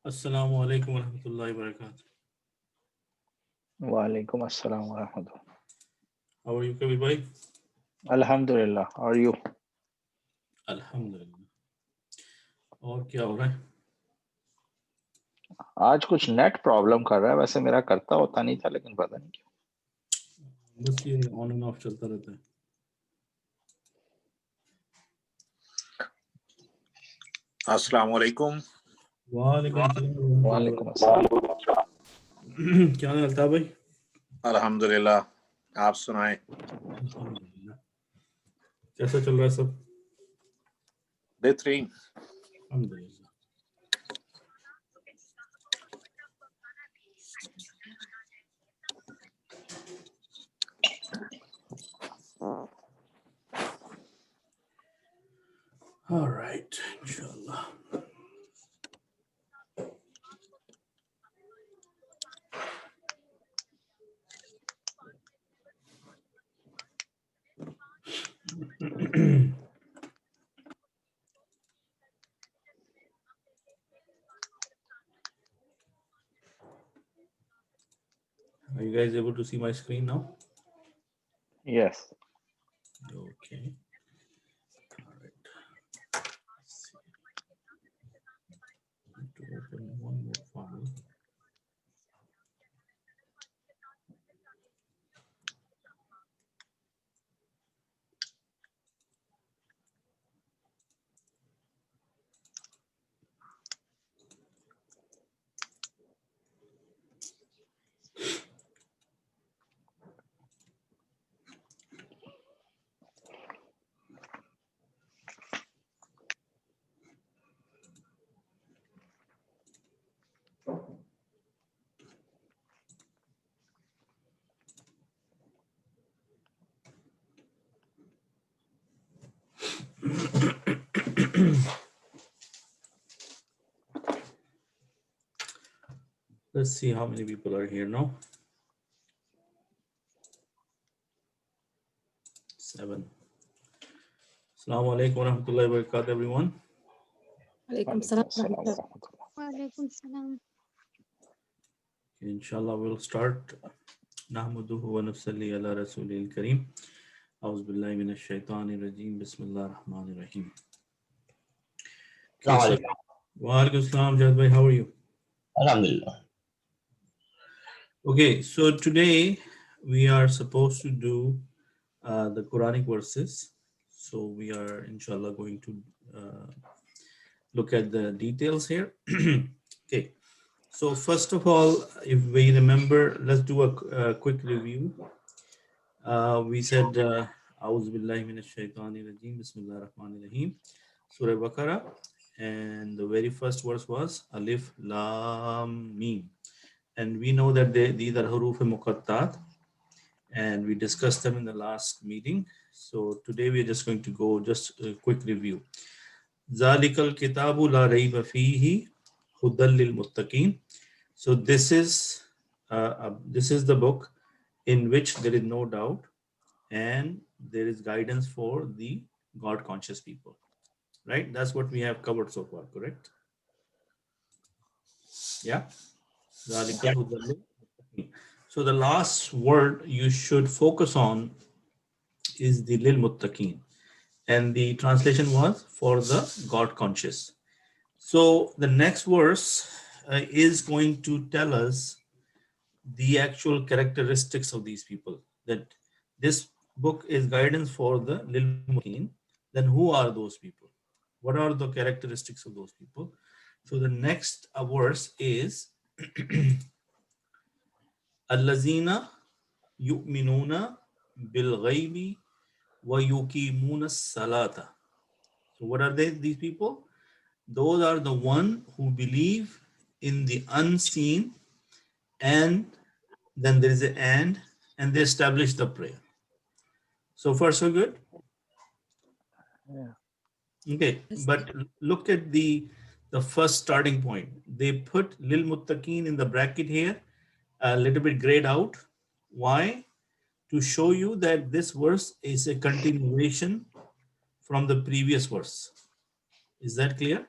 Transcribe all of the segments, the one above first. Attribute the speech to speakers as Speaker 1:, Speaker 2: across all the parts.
Speaker 1: Assalamu alaikum wa rahmatullahi wa barakatuh.
Speaker 2: Wa alaikum assalam wa rahmatullah.
Speaker 1: How are you, Kabir bhai?
Speaker 2: Alhamdulillah. How are you?
Speaker 1: Alhamdulillah. और क्या हो रहा है?
Speaker 2: आज कुछ नेट प्रॉब्लम कर रहा है, वैसे मेरा करता होता नहीं था, लेकिन पता नहीं क्यों।
Speaker 1: बस ये ऑन एंड ऑफ चलता रहता है.
Speaker 3: अस्सलाम वालेकुम।
Speaker 1: वालेकुम सलाम.
Speaker 2: वालेकुम अस्सलाम।
Speaker 1: क्या हाल था भाई?
Speaker 3: अल्हम्दुलिल्लाह, आप सुनाएं।
Speaker 1: अल्हम्दुलिल्लाह. कैसा चल रहा है सब?
Speaker 3: बेहतरीन।
Speaker 1: अल्हम्दुलिल्लाह. All right, inshallah. Are you guys able to see my screen now?
Speaker 2: Yes.
Speaker 1: Okay. All right. Let's see. I need to open one more file. Let's see how many people are here now. 7. Assalamu alaikum wa rahmatullahi wa barakatuh, everyone.
Speaker 4: Alaikum
Speaker 2: Walaikum
Speaker 4: salam.
Speaker 2: assalam wa rahmatullah.
Speaker 5: Walaikum salam.
Speaker 1: Inshallah, we'll start. Nahmaduhu wa nusalli ala rasulil kareem. A'udhu billahi minash shaitanir rajim. Bismillahir rahmanir rahim. Okay, so, wa alaikum assalam, Jad bhai, how are you?
Speaker 6: Alhamdulillah.
Speaker 1: Okay, so today we are supposed to do the Quranic verses. So we are inshallah going to look at the details here. Okay, so first of all, if we remember, let's do a quick review. We said, A'udhu billahi minash shaitanir rajim, Bismillahir rahmanir rahim, Surah Al-Baqarah, and the very first verse was Alif Lam Mim. And we know that these are huruf muqattat, and we discussed them in the last meeting. So today we're just going to go just a quick review. Zalikal kitabu la rayba fihi hudal lil muttaqin. So this is the book in which there is no doubt and there is guidance for the God conscious people. Right? That's what we have covered so far, correct? Yeah. Zalikal hudal lil muttaqin. So the last word you should focus on is the lil muttaqin, and the translation was for the God conscious. So the next verse is going to tell us the actual characteristics of these people. That this book is guidance for the lil muttaqin. Then who are those people? What are the characteristics of those people? So the next verse is Allazina yu'minuna bil ghaibi wa yuqimuna salata. So what are these people? Those are the one who believe in the unseen, and then there is an and they establish the prayer. So far so good?
Speaker 2: Yeah.
Speaker 1: Okay, but look at the first starting point. They put lil muttaqin in the bracket here, a little bit grayed out. Why? To show you that this verse is a continuation from the previous verse. Is that clear?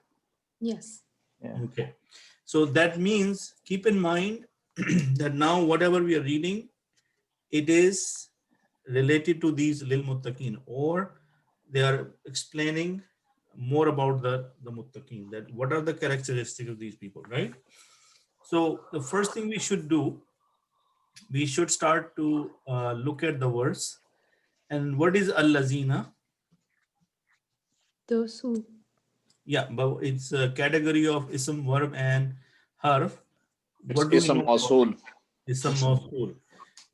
Speaker 4: Yes.
Speaker 2: Yeah.
Speaker 1: Okay. So that means keep in mind that now whatever we are reading, it is related to these lil muttaqin, or they are explaining more about the muttaqin, that what are the characteristics of these people, right? So the first thing we should do, we should start to look at the verse. And what is al-lazina?
Speaker 4: Those who.
Speaker 1: Yeah, but it's a category of ism, verb, and harf.
Speaker 3: It's
Speaker 1: What do we
Speaker 3: Ism
Speaker 1: know about
Speaker 3: Mawsool.
Speaker 1: ism mawsool?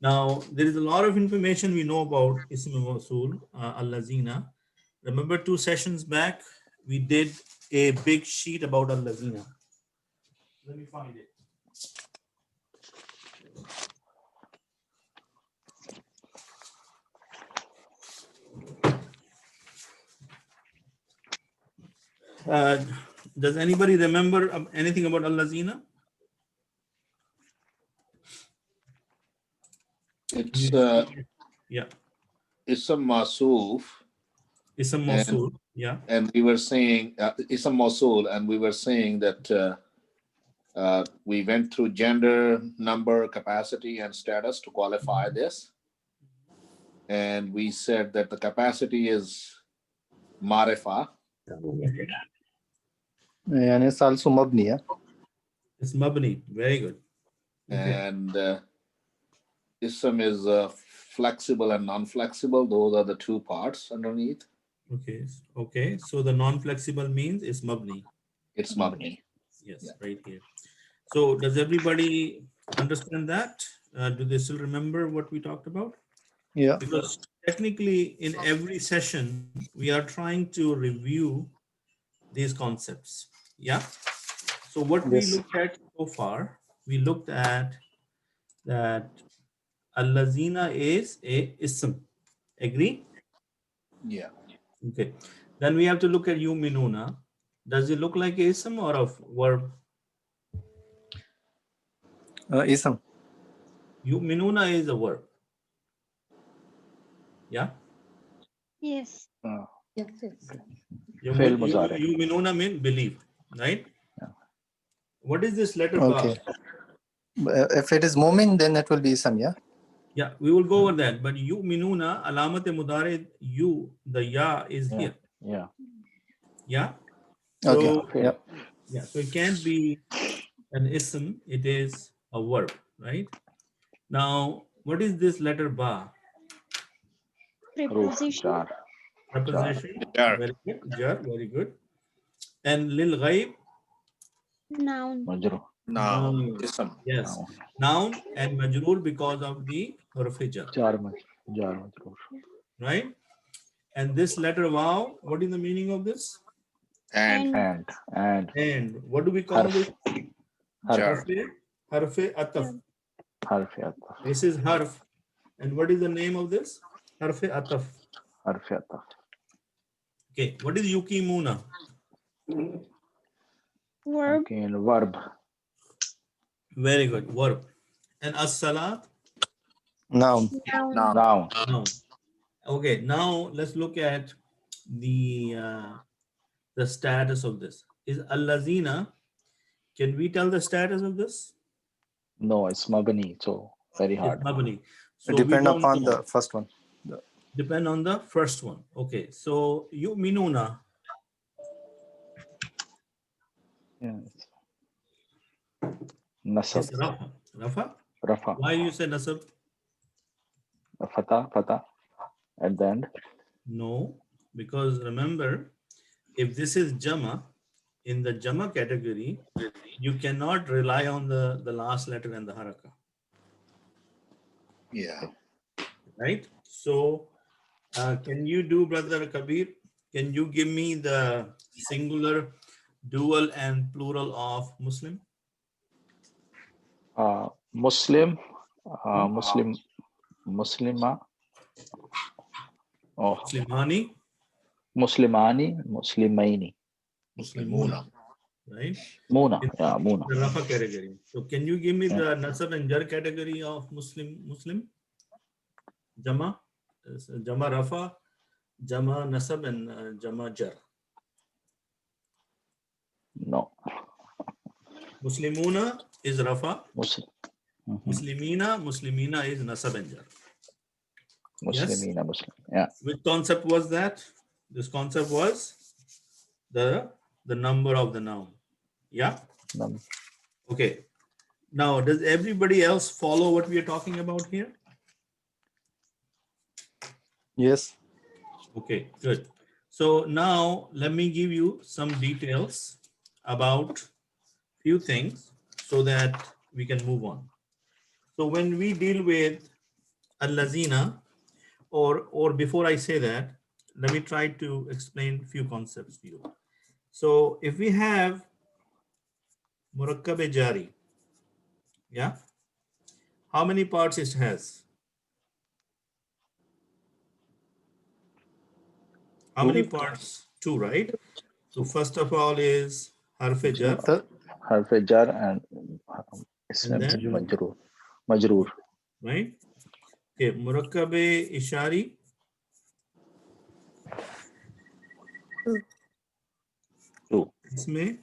Speaker 1: Now, there is a lot of information we know about ism mawsool, al-lazina. Remember 2 sessions back, we did a big sheet about al-lazina. Let me find it. Does anybody remember anything about al-lazina?
Speaker 3: It's
Speaker 1: Yeah,
Speaker 3: Ism Mawsool.
Speaker 1: ism mawsool. Yeah.
Speaker 3: And we were saying Ism Mawsool, and we were saying that we went through gender, number, capacity, and status to qualify this. And we said that the capacity is Marifa,
Speaker 5: And it's also mabni, yeah?
Speaker 1: It's mabni. Very good. Okay.
Speaker 3: and Ism is flexible and non-flexible. Those are the 2 parts underneath.
Speaker 1: Okay. Okay. So the non-flexible means it's mabni.
Speaker 3: It's Mabni.
Speaker 1: Yes,
Speaker 3: Yeah.
Speaker 1: right here. So does everybody understand that? Do they still remember what we talked about?
Speaker 5: Yeah.
Speaker 1: Because technically in every session, we are trying to review these concepts. Yeah. So what we
Speaker 5: Yes.
Speaker 1: looked at so far, we looked at that al-lazina is a ism. Agree?
Speaker 3: Yeah.
Speaker 1: Okay. Then we have to look at yuminuna. Does it look like a ism or a verb?
Speaker 5: Ism.
Speaker 1: Yuminuna is a verb. Yeah.
Speaker 4: Yes. Yes.
Speaker 2: Fail muzari.
Speaker 1: Yuminuna means believe, right?
Speaker 2: Yeah.
Speaker 1: What is this letter
Speaker 5: Okay.
Speaker 1: ba?
Speaker 5: If it is mu'min, then it will be ism, yeah?
Speaker 1: Yeah, we will go over that. But yuminuna, alamat mudare, you, the ya is
Speaker 2: Yeah.
Speaker 1: here.
Speaker 2: Yeah.
Speaker 1: Yeah.
Speaker 5: Okay.
Speaker 1: So,
Speaker 5: Yeah.
Speaker 1: yeah, so it can't be an ism, it is a verb, right? Now, what is this letter ba?
Speaker 2: Roof,
Speaker 4: Preposition.
Speaker 2: jar.
Speaker 1: Preposition.
Speaker 3: Jar.
Speaker 1: Very good. Jar, very good. And lil ghaib,
Speaker 4: Noun.
Speaker 2: Majrur.
Speaker 3: Now,
Speaker 1: noun.
Speaker 3: Ism.
Speaker 1: Yes,
Speaker 2: Noun.
Speaker 1: noun and majroor because of the huruf jar,
Speaker 2: Jar majrur.
Speaker 1: right? And this letter wow, what is the meaning of this?
Speaker 3: And
Speaker 2: And
Speaker 1: And what do we call
Speaker 2: Harf.
Speaker 1: this?
Speaker 3: Jar.
Speaker 1: Harf ataf.
Speaker 2: harf ataf.
Speaker 1: This is harf. And what is the name of this? Harf ataf.
Speaker 2: Harf ataf.
Speaker 1: Okay, what is yukimuna?
Speaker 4: Verb.
Speaker 2: Okay, and verb.
Speaker 1: Very good, verb. And as-salat?
Speaker 5: Noun.
Speaker 4: Noun.
Speaker 3: Now,
Speaker 2: Noun.
Speaker 1: Noun. Okay, now let's look at the status of this. Is al-lazina, can we tell the status of this?
Speaker 2: No, it's mabni, so very
Speaker 1: It's
Speaker 2: hard.
Speaker 1: mabni. So
Speaker 5: It
Speaker 1: we
Speaker 5: depend
Speaker 1: don't
Speaker 5: upon
Speaker 1: know.
Speaker 5: the first one.
Speaker 1: Depend on the first one. Okay, so yu'minuna.
Speaker 2: Yeah. Nasab.
Speaker 1: Is rafa. Rafa?
Speaker 2: Rafa.
Speaker 1: Why you say nasab?
Speaker 2: Fatah. At the end.
Speaker 1: No, because remember, if this is jama, in the jama category, you cannot rely on the last letter and the haraka,
Speaker 3: yeah.
Speaker 1: right? So can you do, Brother Kabir, can you give me the singular, dual and plural of Muslim?
Speaker 2: Muslim. Muslima. Oh,
Speaker 1: Muslimani,
Speaker 2: Muslimani. Muslimaini.
Speaker 1: Muslimuna, right?
Speaker 2: Muna.
Speaker 1: In
Speaker 2: Yeah, Muna.
Speaker 1: the rafa category. So can you give me the nasab and jar category of Muslim? Jama, jama rafa, jama nasab and jama jar.
Speaker 2: No.
Speaker 1: Muslimuna is Rafa.
Speaker 2: Muslim.
Speaker 1: Muslimina is Nasab and Jar. Yes.
Speaker 2: Muslimina, Muslim. Yeah.
Speaker 1: Which concept was that? This concept was the number of the noun. Yeah.
Speaker 2: Num-
Speaker 1: Okay. Now, does everybody else follow what we are talking about here?
Speaker 5: Yes.
Speaker 1: Okay, good. So now let me give you some details about few things so that we can move on. So when we deal with al-lazina, or before I say that, let me try to explain few concepts to you. So if we have murakkab jari, yeah, how many parts it has? How many parts? Two, right? So first of all is harf jar,
Speaker 5: The
Speaker 2: Harf jar and
Speaker 1: and
Speaker 2: ism
Speaker 1: then
Speaker 2: majroor. Majroor.
Speaker 1: right? Okay, murakkab ishari,
Speaker 2: Two.
Speaker 1: इसमें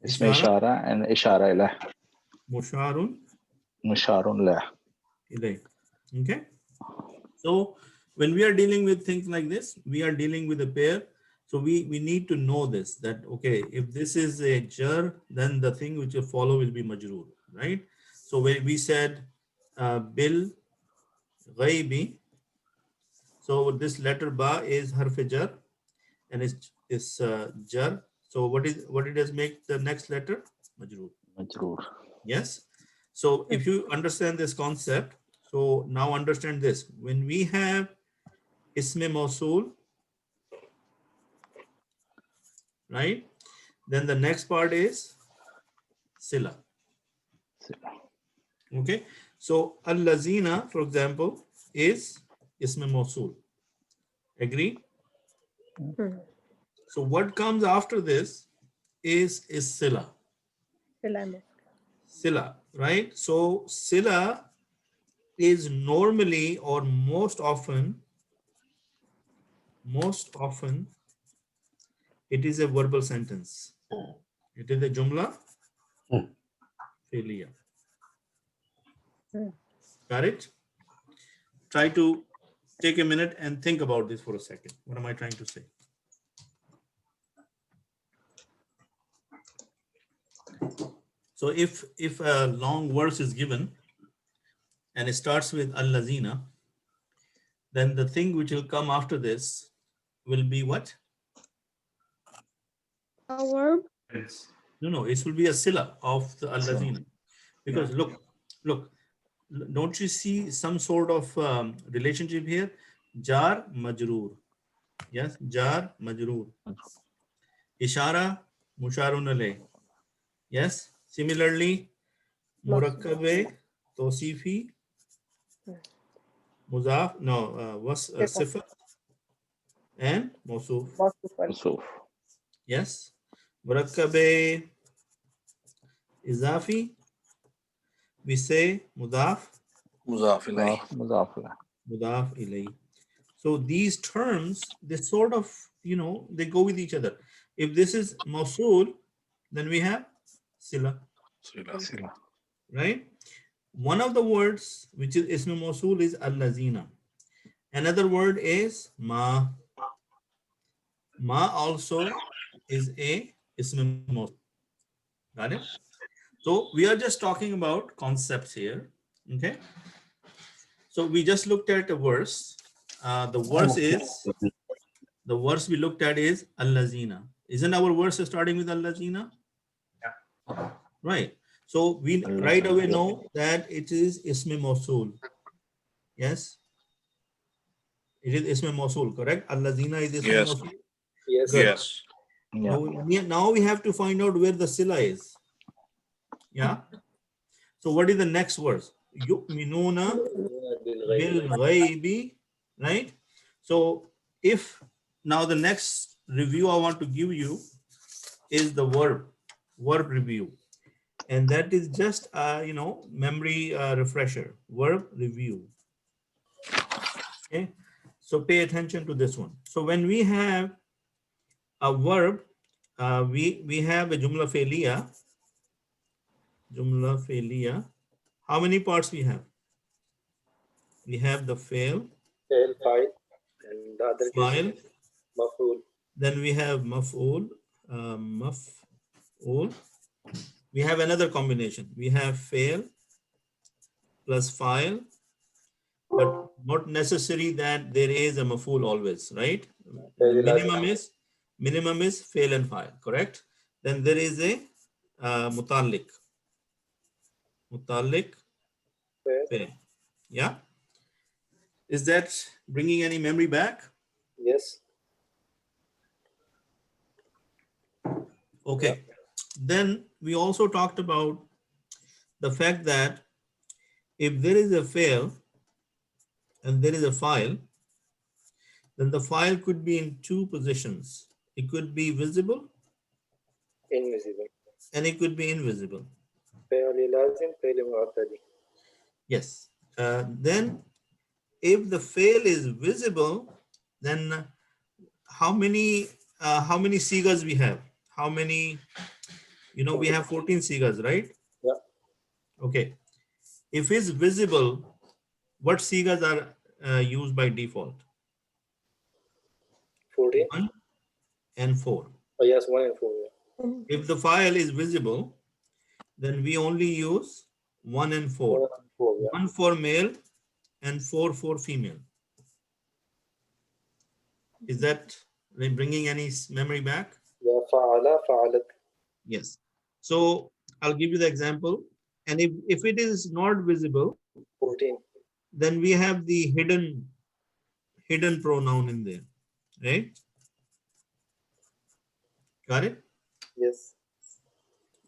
Speaker 2: Isme
Speaker 1: ishara
Speaker 2: ishara and ishara ilah.
Speaker 1: musharun
Speaker 2: Musharun lah.
Speaker 1: ilay. Okay, so when we are dealing with things like this, we are dealing with a pair. So we need to know this, that okay, if this is a jar, then the thing which will follow will be majroor, right? So when we said bil ghaibi, so this letter ba is harf jar and it's jar. So what it does make the next letter? Majroor.
Speaker 2: Majroor.
Speaker 1: Yes. So if you understand this concept, so now understand this. When we have isme mausul, right? Then the next part is sila. Okay. So al-lazina, for example, is isme mausul. Agree? So what comes after this is sila. Sila, right? So sila is normally or most often it is a verbal sentence. It is a jumla fi'liya. Got it? Try to take a minute and think about this for a second. What am I trying to say? So if a long verse is given and it starts with al-lazina, then the thing which will come after this will be what?
Speaker 4: A verb.
Speaker 1: No, it will be a sila of the al-lazina. Because look, don't you see some sort of relationship here? Jar majroor. Yes, jar majroor. Ishara musharun alayh. Yes, similarly murakkabe tawsifi muzaf was sifat and mawsuf.
Speaker 2: Yusuf.
Speaker 1: Yes, murakkabe izafi, we say mudaf
Speaker 3: Mudaf ilayh.
Speaker 2: Mudaf lah.
Speaker 1: mudaf ilay. So these terms, they sort of, they go with each other. If this is mawsul, then we have sila,
Speaker 2: Sila.
Speaker 1: right? One of the words which is ism mawsul is al-lazina. Another word is ma. Ma also is a ism mawsul. Got it? So we are just talking about concepts here. Okay. So we just looked at a verse. The verse we looked at is al-lazina. Isn't our verse starting with al-lazina? Yeah. Right. So we right away know that it is ism mawsul. Yes. It is ism mawsul, correct? Al-lazina is ism
Speaker 3: Yes.
Speaker 1: mawsul.
Speaker 6: Yes.
Speaker 1: Good.
Speaker 3: Yes.
Speaker 2: Yeah.
Speaker 1: Now we have to find out where the sila is. Yeah. So what is the next verse? Yu'minuna bil ghaibi, right? So if now the next review I want to give you is the verb review, and that is just memory refresher, verb review. Okay, so pay attention to this one. So when we have a verb, we have a jumla fi'liya, Jumla Felia. How many parts we have? We have the fail,
Speaker 5: file, and the other
Speaker 1: file,
Speaker 5: maf'ul.
Speaker 1: then we have maf'ul, maf'ul. We have another combination. We have fail plus file, but not necessary that there is a maf'ul always, right? The minimum is fail and file, correct? Then there is a mutallik, fail. Yeah. Is that bringing any memory back?
Speaker 5: Yes.
Speaker 1: Okay. Then we also talked about the fact that if there is a fail and there is a file, then the file could be in two positions. It could be visible
Speaker 5: Invisible.
Speaker 1: and it could be invisible.
Speaker 5: فعل لازم فعل معتدي.
Speaker 1: Yes. Then if the fail is visible, then how many sigas we have? How many? We have 14 sigas, right?
Speaker 5: Yeah.
Speaker 1: Okay. If it's visible, what sigas are used by default?
Speaker 5: 14.
Speaker 1: 1 and 4.
Speaker 5: Oh, yes, 1 and 4. Yeah.
Speaker 1: If the file is visible, then we only use 1 and 4.
Speaker 5: 1 and 4, yeah.
Speaker 1: 1 for male and 4 for female. Is that bringing any memory back?
Speaker 5: Yeah, فعل فعلت.
Speaker 1: Yes. So I'll give you the example. And if it is not visible,
Speaker 5: 14.
Speaker 1: then we have the hidden pronoun in there, right? Got it?
Speaker 5: Yes.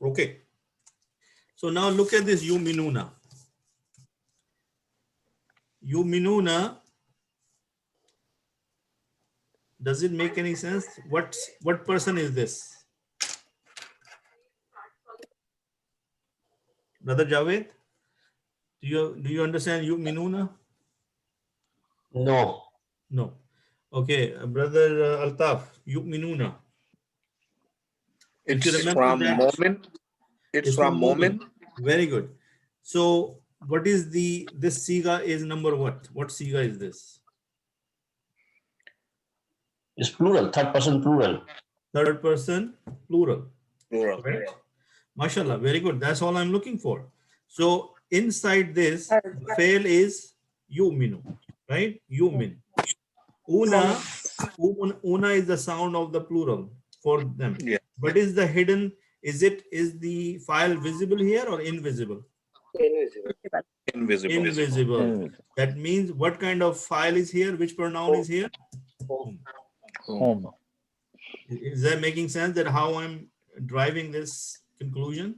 Speaker 1: Okay. So now look at this yuminuna. Yuminuna, does it make any sense? What person is this? Brother Javed, do you understand yuminuna?
Speaker 6: No.
Speaker 1: No. Okay, brother Altaf, yuminuna. If you
Speaker 3: It's
Speaker 1: remember
Speaker 3: from
Speaker 1: that,
Speaker 3: moment. It's from moment.
Speaker 1: Very good. So what is this siga is number what? What siga is this?
Speaker 6: It's plural, third person plural.
Speaker 1: Third person plural.
Speaker 3: Plural.
Speaker 1: Correct? Mashallah, very good. That's all I'm looking for. So inside this, the fail is yuminu, right? Yumin. Una is the sound of the plural for them.
Speaker 3: Yeah.
Speaker 1: But is the hidden, is the file visible here or invisible?
Speaker 5: Invisible.
Speaker 3: Invisible.
Speaker 1: Invisible. That means what kind of file is here? Which pronoun is here?
Speaker 2: Home.
Speaker 1: Is that making sense that how I'm driving this conclusion?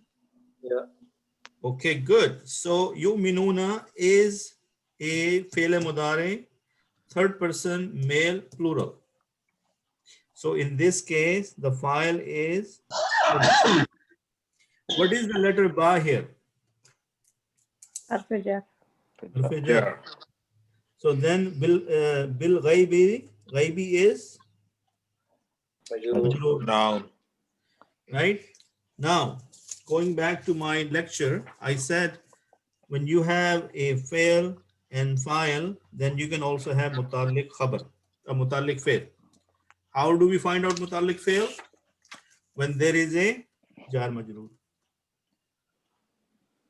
Speaker 5: Yeah.
Speaker 1: Okay, good. So yuminuna is a fi'l mudari, third person male plural. So in this case, the file is what is the letter ba here? Harf jar.
Speaker 3: Yeah.
Speaker 1: So then bil ghaibi is majroor.
Speaker 3: Noun.
Speaker 1: Right? Now, going back to my lecture, I said when you have a fail and file, then you can also have mutalliq khabar, a mutalliq fail. How do we find out mutalliq fail? When there is a jar majroor.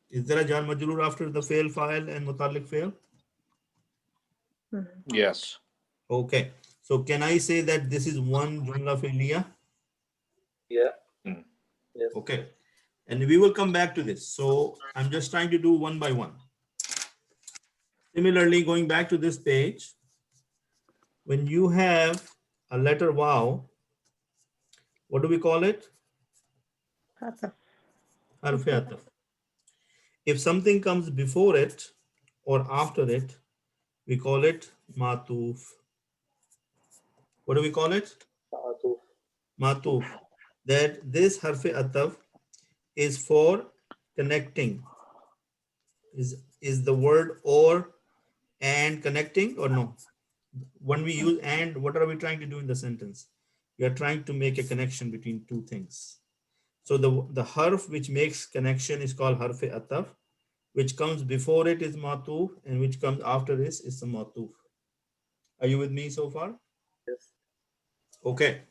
Speaker 1: Is there a jar majroor after the fail, file, and mutalliq fail?
Speaker 3: Yes.
Speaker 1: Okay. So can I say that this is one jumla fi'liya?
Speaker 5: Yeah.
Speaker 3: Mm.
Speaker 5: Yes.
Speaker 1: Okay. And we will come back to this. So I'm just trying to do one by one. Similarly, going back to this page, when you have a letter wow, what do we call it? Harf ataf. If something comes before it or after it, we call it matuf. What do we call it?
Speaker 5: Ta'atuf.
Speaker 1: Matuf. That this harf ataf is for connecting. Is the word or and connecting or no? When we use and, what are we trying to do in the sentence? We are trying to make a connection between two things. So the harf which makes connection is called harf ataf, which comes before it is matuf, and which comes after this is the matuf. Are you with me so far?
Speaker 5: Yes.
Speaker 1: Okay.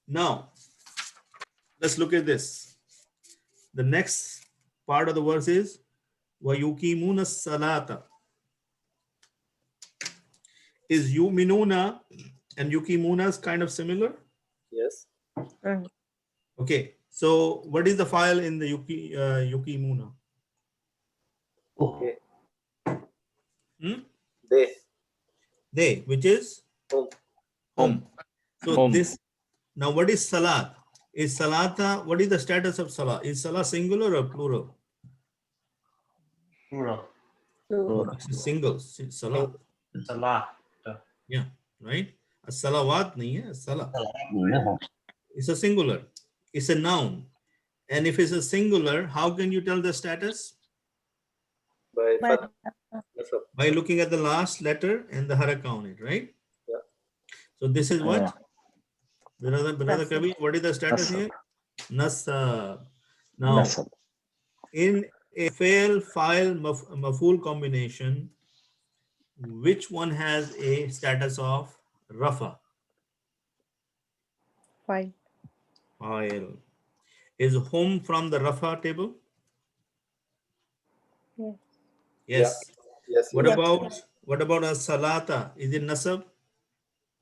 Speaker 1: Now let's look at this. The next part of the verse is وَيُقِيمُونَ الصَّلَاةَ. Is yuminuna and yukimuna is kind of similar?
Speaker 5: Yes.
Speaker 1: Okay. So what is the file in the yukimuna?
Speaker 6: Oh,
Speaker 5: Okay.
Speaker 1: Hmm?
Speaker 5: They.
Speaker 1: Which is
Speaker 5: Home.
Speaker 1: home. So
Speaker 2: Home.
Speaker 1: this, now what is salat? Is salata, what is the status of salah? Is salah singular or plural?
Speaker 6: plural.
Speaker 1: No, it's a single. Salah.
Speaker 6: Salah.
Speaker 1: Yeah, right? A salawat nahi hai, salah.
Speaker 6: Yeah.
Speaker 1: It's a singular. It's a noun. And if it's a singular, how can you tell the status?
Speaker 5: By
Speaker 4: By
Speaker 5: Fath. Nasab.
Speaker 1: By looking at the last letter and the haraka on it, right?
Speaker 5: Yeah.
Speaker 1: So this is what? Brother
Speaker 4: Nasab.
Speaker 1: Kabir, what is the status
Speaker 2: Nasab.
Speaker 1: here? Nasab. Now,
Speaker 2: Nasab.
Speaker 1: in a fail file maful combination, which one has a status of rafa?
Speaker 4: File.
Speaker 1: File. Is home from the rafa table?
Speaker 4: Yes.
Speaker 1: Yes.
Speaker 5: Yes.
Speaker 1: What
Speaker 4: Yes.
Speaker 1: about a salata? Is it nasab?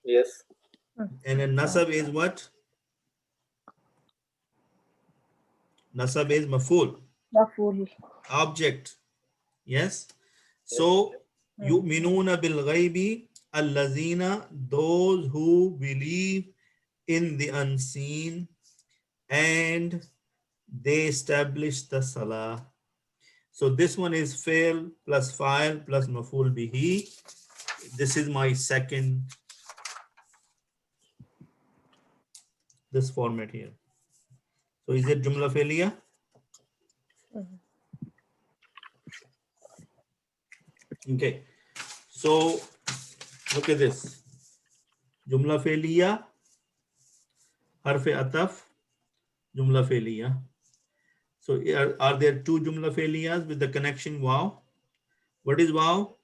Speaker 5: Yes.
Speaker 1: And a nasab is what? Nasab is maful,
Speaker 4: Maful.
Speaker 1: object. Yes. So yu'minuna bil ghaibi allazina, those who believe in the unseen and they establish the salah. So this one is fail plus file plus maful bihi. This is my second, this format here. So is it jumla failure? Okay. So look at this. Jumla failure, harf ataf, jumla failure. So are there two jumla failures with the connection wow? What is wow?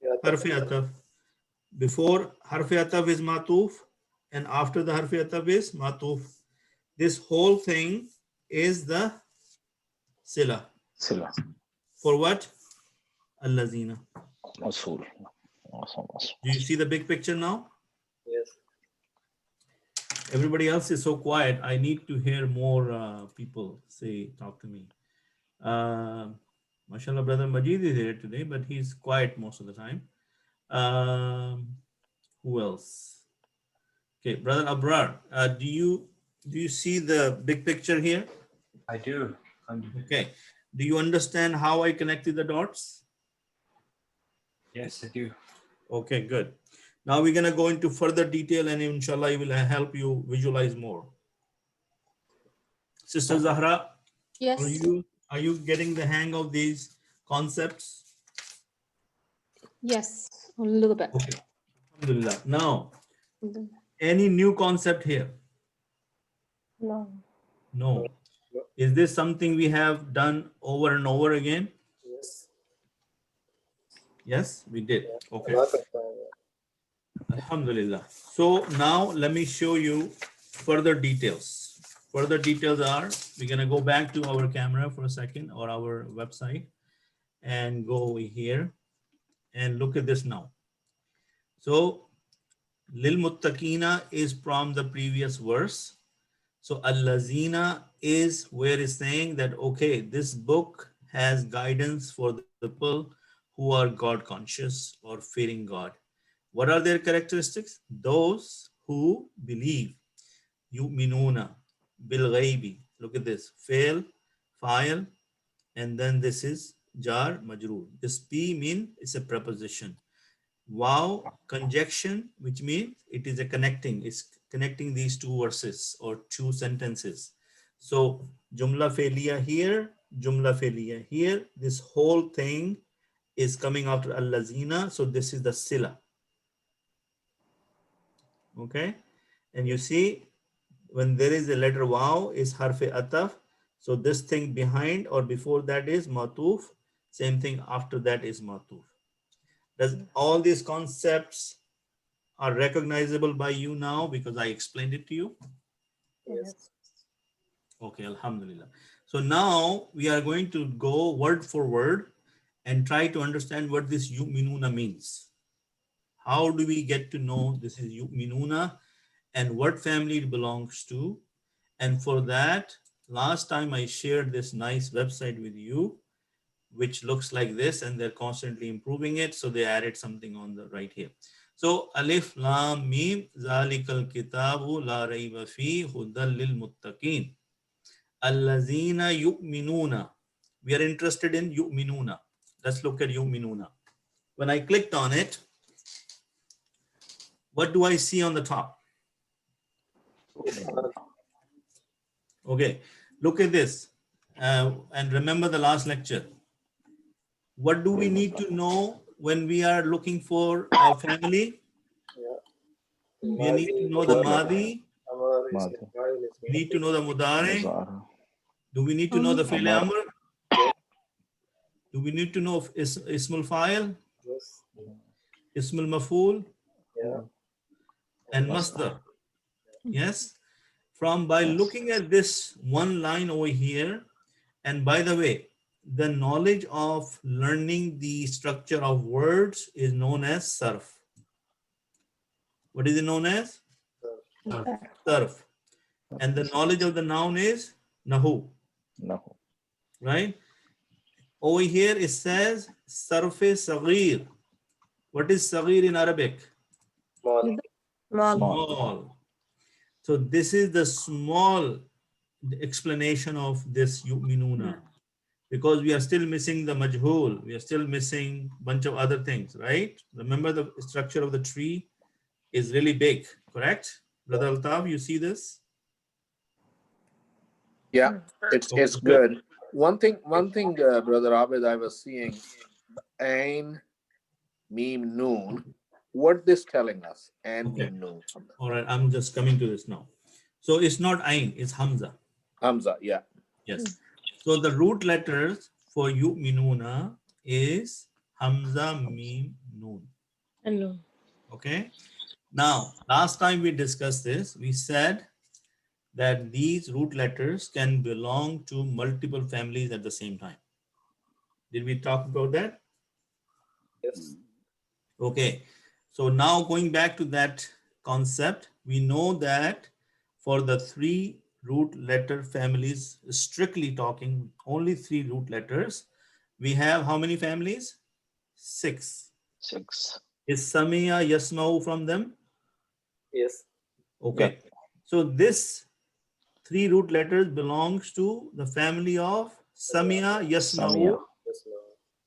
Speaker 5: Yeah.
Speaker 1: Harf ataf. Before harf ataf is matuf and after the harf ataf is matuf. This whole thing is the sila.
Speaker 2: Sila.
Speaker 1: For what? Allazina.
Speaker 2: Masul.
Speaker 1: Do you see the big picture now?
Speaker 5: Yes.
Speaker 1: Everybody else is so quiet. I need to hear more people say, talk to me. Mashallah, brother Majid is here today, but he's quiet most of the time. Who else? Okay, brother Abrar, do you see the big picture here?
Speaker 6: I do.
Speaker 1: Okay. Do you understand how I connected the dots?
Speaker 6: Yes, I do.
Speaker 1: Okay, good. Now we're gonna go into further detail and inshallah it will help you visualize more. Sister Zahra,
Speaker 7: Yes.
Speaker 1: are you getting the hang of these concepts?
Speaker 7: Yes. A little bit.
Speaker 1: Okay. Alhamdulillah. Now, any new concept here?
Speaker 4: No.
Speaker 1: No. Is this something we have done over and over again?
Speaker 5: Yes.
Speaker 1: Yes, we did.
Speaker 5: Yeah.
Speaker 1: Okay.
Speaker 5: A lot of time.
Speaker 1: Alhamdulillah. So now let me show you further details. Further details are, we're gonna go back to our camera for a second or our website and go over here and look at this now. So Lil Muttaqina is from the previous verse. So Al-Lazina is where it's saying that, okay, this book has guidance for the people who are God conscious or fearing God. What are their characteristics? Those who believe. Yu'minuna bil ghaibi. Look at this. Fail, file, and then this is jar majroor. This P mean it's a preposition. Wow, conjunction, which means it is a connecting. It's connecting these two verses or two sentences. So jumla felia here, jumla felia here. This whole thing is coming after al-lazina. So this is the sila. Okay, and you see when there is a letter waw is harf ataf. So this thing behind or before that is matuf. Same thing after that is matuf. Does all these concepts are recognizable by you now because I explained it to you?
Speaker 5: Yes.
Speaker 4: Yes.
Speaker 1: Okay, alhamdulillah. So now we are going to go word for word and try to understand what this yu'minuna means. How do we get to know this is yu'minuna and what family it belongs to? And for that, last time I shared this nice website with you, which looks like this, and they're constantly improving it. So they added something on the right here. So alif lam mim zalikal kitabu la rayba fi hudal lil muttaqin allazina yu'minuna. We are interested in yu'minuna. Let's look at yu'minuna. When I clicked on it, what do I see on the top? Okay, look at this. And remember the last lecture. What do we need to know when we are looking for a family?
Speaker 5: Yeah.
Speaker 1: We need to
Speaker 5: Madi,
Speaker 1: know the
Speaker 5: Mudari,
Speaker 1: Madi.
Speaker 5: Amar,
Speaker 2: Madi.
Speaker 5: Ism, Fa'il,
Speaker 1: We need to know the Mudare.
Speaker 2: Muzara.
Speaker 1: Do we need to know the Fi'l
Speaker 2: Amar.
Speaker 1: Amr? Do we need to know Ismul Fa'il,
Speaker 5: Yes.
Speaker 1: Ismul Maf'ul,
Speaker 5: Yeah.
Speaker 1: and Masdar? Yes. By
Speaker 2: Yes.
Speaker 1: looking at this one line over here, and by the way, the knowledge of learning the structure of words is known as Sarf. What is it known as? Sarf. And the knowledge of the noun is Nahw,
Speaker 2: No.
Speaker 1: right? Over here it says Sarf-e Saghir. What is Saghir in Arabic?
Speaker 5: Small.
Speaker 4: Small.
Speaker 1: Small. So this is the small explanation of this yu'minuna, because we are still missing the majhul, we are still missing a bunch of other things, right? Remember the structure of the tree is really big, correct? Brother Altaf, you see this?
Speaker 3: Yeah, it's
Speaker 1: Okay,
Speaker 3: good. One thing, Brother Abed, I was seeing Ain Meme Noon. What this telling us? And
Speaker 1: Okay.
Speaker 3: Meme Noon.
Speaker 1: All right, I'm just coming to this now. So it's not Ain, it's Hamza.
Speaker 3: Hamza, yeah.
Speaker 1: Yes. So the root letters for yu'minuna is Hamza, Mim, Noon.
Speaker 4: Hello.
Speaker 1: Okay. Now, last time we discussed this, we said that these root letters can belong to multiple families at the same time. Did we talk about that?
Speaker 5: Yes.
Speaker 1: Okay. So now going back to that concept, we know that for the three root letter families, strictly talking, only three root letters, we have how many families? 6.
Speaker 2: 6.
Speaker 1: Is Samiya Yasmau from them?
Speaker 5: Yes.
Speaker 1: Okay. So this three root letters belongs to the family of Samiya Yasmau.
Speaker 2: Samiya.
Speaker 5: Yes. No.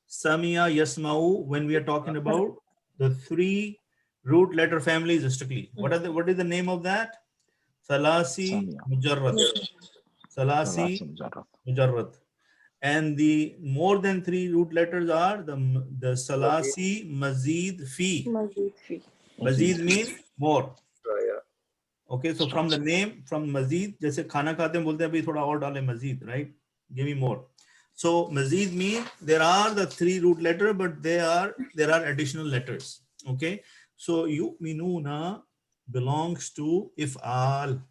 Speaker 1: Samiya Yasmau, when we are talking about the three root letter families strictly. What is the name of that? Salasi
Speaker 2: Samiya.
Speaker 1: Mujarrad. Salasi
Speaker 2: Salasi Mujarrad.
Speaker 1: Mujarrad. And the more than three root letters are the Salasi Mazid Fi.
Speaker 4: Mazid fi.
Speaker 1: Mazid means more.
Speaker 5: Yeah.
Speaker 1: Okay, so from the name, from Mazid, जैसे खाना खाते हैं बोलते हैं अभी थोड़ा और डालें Mazid, right? Give me more. So Mazid means there are the three root letter, but there are additional letters. Okay, so yu'minuna belongs to if'al.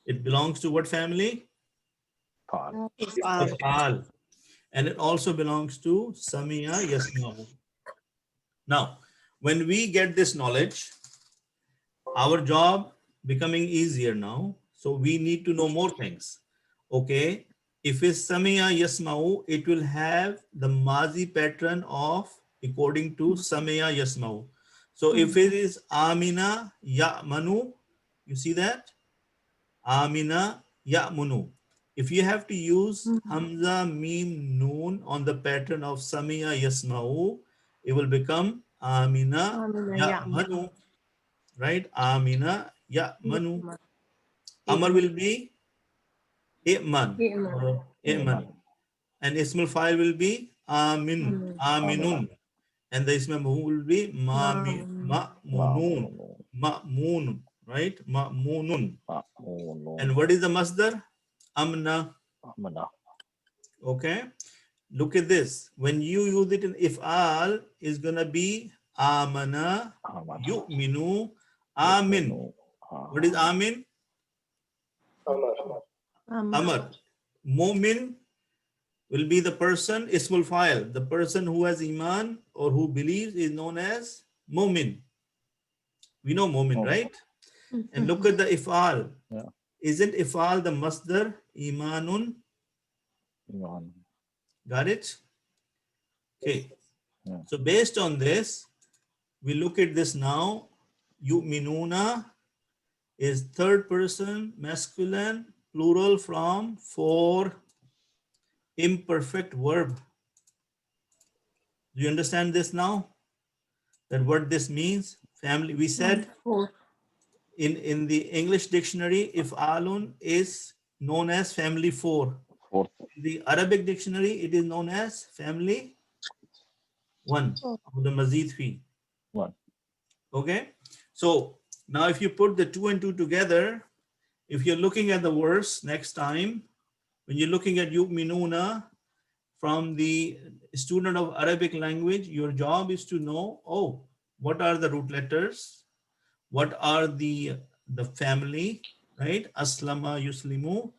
Speaker 1: It belongs to what family?
Speaker 2: Fal.
Speaker 1: If'al. And it also belongs to Samiya Yasma'u. Now, when we get this knowledge, our job becoming easier now. So we need to know more things. Okay. If it's Samiya Yasma'u, it will have the Mazi pattern of according to Samiya Yasma'u. So if it is Amina Ya'manu, you see that? Amina Ya'munu. If you have to use Hamza Mim Noon on the pattern of Samiya Yasma'u, it will become Amina Ya'manu. Right? Amina Ya'manu. Amr will be I'man. or I'man. And Ismul Fa'il will be Amin. Aminun. And the Ismul Maf'ul will be Ma'munun. Ma'munun. right? Ma'munun.
Speaker 2: Oh, no.
Speaker 1: And what is the masdar? Amna.
Speaker 2: Amana.
Speaker 1: Okay. Look at this. When you use it in if'al, is gonna be amana,
Speaker 2: Amana.
Speaker 1: yu'minu, amin.
Speaker 2: No.
Speaker 1: What is amin?
Speaker 5: Amar.
Speaker 1: Amar. Mu'min will be the person, ismul fa'il. The person who has iman or who believes is known as mu'min. We know mu'min,
Speaker 2: Oh.
Speaker 1: right? And look at the if'al.
Speaker 2: Yeah.
Speaker 1: Isn't if'al the masdar? Imanun.
Speaker 2: Iman.
Speaker 1: Got it? Okay.
Speaker 2: Yeah.
Speaker 1: So based on this, we look at this now. Yu'minuna is third person, masculine, plural from for imperfect verb. Do you understand this now? That what this means? Family, we said in the English dictionary, if alun is known as family four.
Speaker 2: Fourth.
Speaker 1: In the Arabic dictionary, it is known as family one, of the Mazid fi.
Speaker 2: One.
Speaker 1: Okay. So now if you put the 2 and 2 together, if you're looking at the verse next time, when you're looking at yu'minuna from the student of Arabic language, your job is to know, oh, what are the root letters? What are the family, right? Aslama, yuslimu.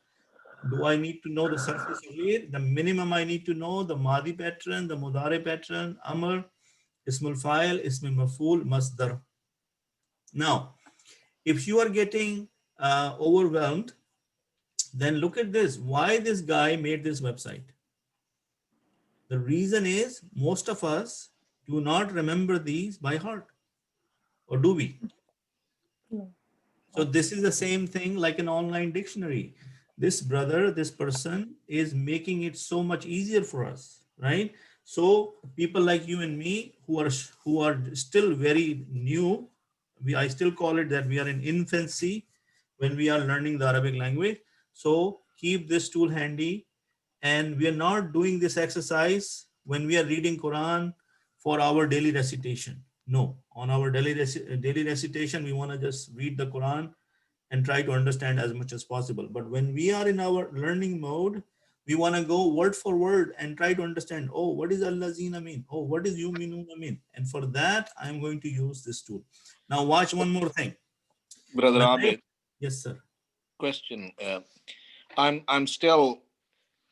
Speaker 1: Do I need to know the surface of it? The minimum I need to know, the Madi pattern, the Mudare pattern, Amr, Ismul Fa'il, Ismul Maf'ul, Masdar. Now, if you are getting overwhelmed, then look at this. Why this guy made this website? The reason is most of us do not remember these by heart. Or do we?
Speaker 4: No.
Speaker 1: So this is the same thing like an online dictionary. This brother, this person is making it so much easier for us, right? So people like you and me who are still very new, I still call it that we are in infancy when we are learning the Arabic language. So keep this tool handy, and we are not doing this exercise when we are reading Quran for our daily recitation. No, on our daily recitation, we want to just read the Quran and try to understand as much as possible. But when we are in our learning mode, we want to go word for word and try to understand, oh, what does allazina mean? Oh, what does yuminuna mean? And for that, I'm going to use this tool. Now watch one more thing.
Speaker 3: Brother
Speaker 1: When
Speaker 3: Abid,
Speaker 1: yes, sir.
Speaker 3: question. I'm still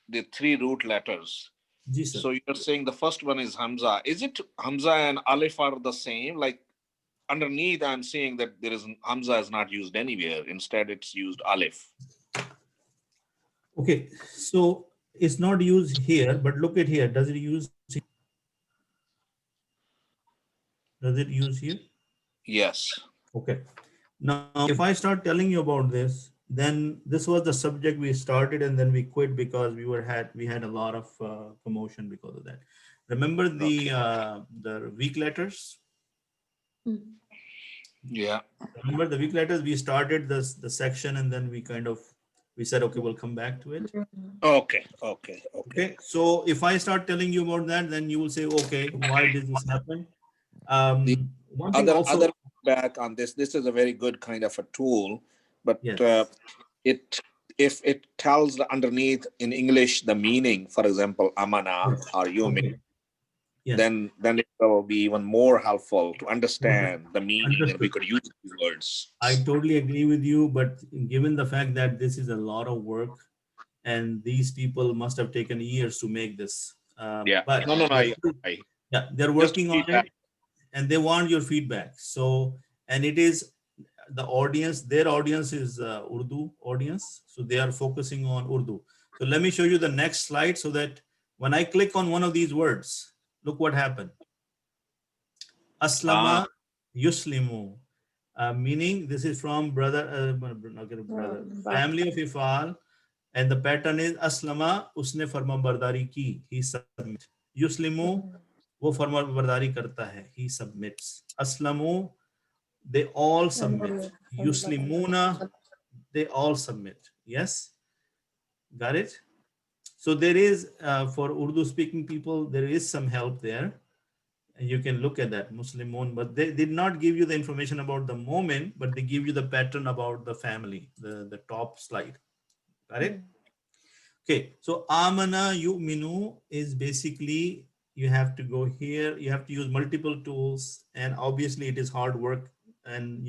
Speaker 3: the three root letters.
Speaker 1: Ji, sir.
Speaker 3: So you're saying the first one is Hamza. Is it Hamza and Alif are the same? Like underneath, I'm seeing that there is Hamza is not used anywhere. Instead, it's used Alif.
Speaker 1: Okay, so it's not used here, but look at here. Does it use? Does it use here?
Speaker 3: Yes.
Speaker 1: Okay. Now, if I start telling you about this, then this was the subject we started and then we quit because we had a lot of commotion because of that. Remember the weak letters?
Speaker 3: Yeah.
Speaker 1: Remember the weak letters? We started the section and then we said, okay, we'll come back to it.
Speaker 3: Okay.
Speaker 1: Okay. So if I start telling you about that, then you will say, okay, why did this happen?
Speaker 3: The
Speaker 1: One thing also.
Speaker 3: other feedback on this is a very good kind of a tool, but
Speaker 1: Yes.
Speaker 3: if it tells underneath in English the meaning, for example, amana
Speaker 1: Yes.
Speaker 3: or yumin,
Speaker 1: Okay. Yes.
Speaker 3: then it will be even more helpful to understand the meaning, and we
Speaker 1: Understood.
Speaker 3: could use these words.
Speaker 1: I totally agree with you, but given the fact that this is a lot of work and these people must have taken years to make this,
Speaker 3: Yeah.
Speaker 1: but
Speaker 3: No.
Speaker 1: yeah, they're
Speaker 3: Just
Speaker 1: working on
Speaker 3: feedback.
Speaker 1: it and they want your feedback. So, and it is the audience, their audience is Urdu audience. So they are focusing on Urdu. So let me show you the next slide so that when I click on one of these words, look what happened. Aslama yuslimu. Meaning this is from family of Ifal, and the pattern is Aslama usne farma bardari ki, he submit. Yuslimu wo farma bardari karta hai, he submits. Aslamu, they all submit. Yuslimuna, they all submit. Yes, got it. So there is for Urdu speaking people, there is some help there. You can look at that Muslimun, but they did not give you the information about the moment, but they give you the pattern about the family, the top slide. Got it? Okay, so amana yu'minu is basically you have to go here, you have to use multiple tools, and obviously it is hard work, and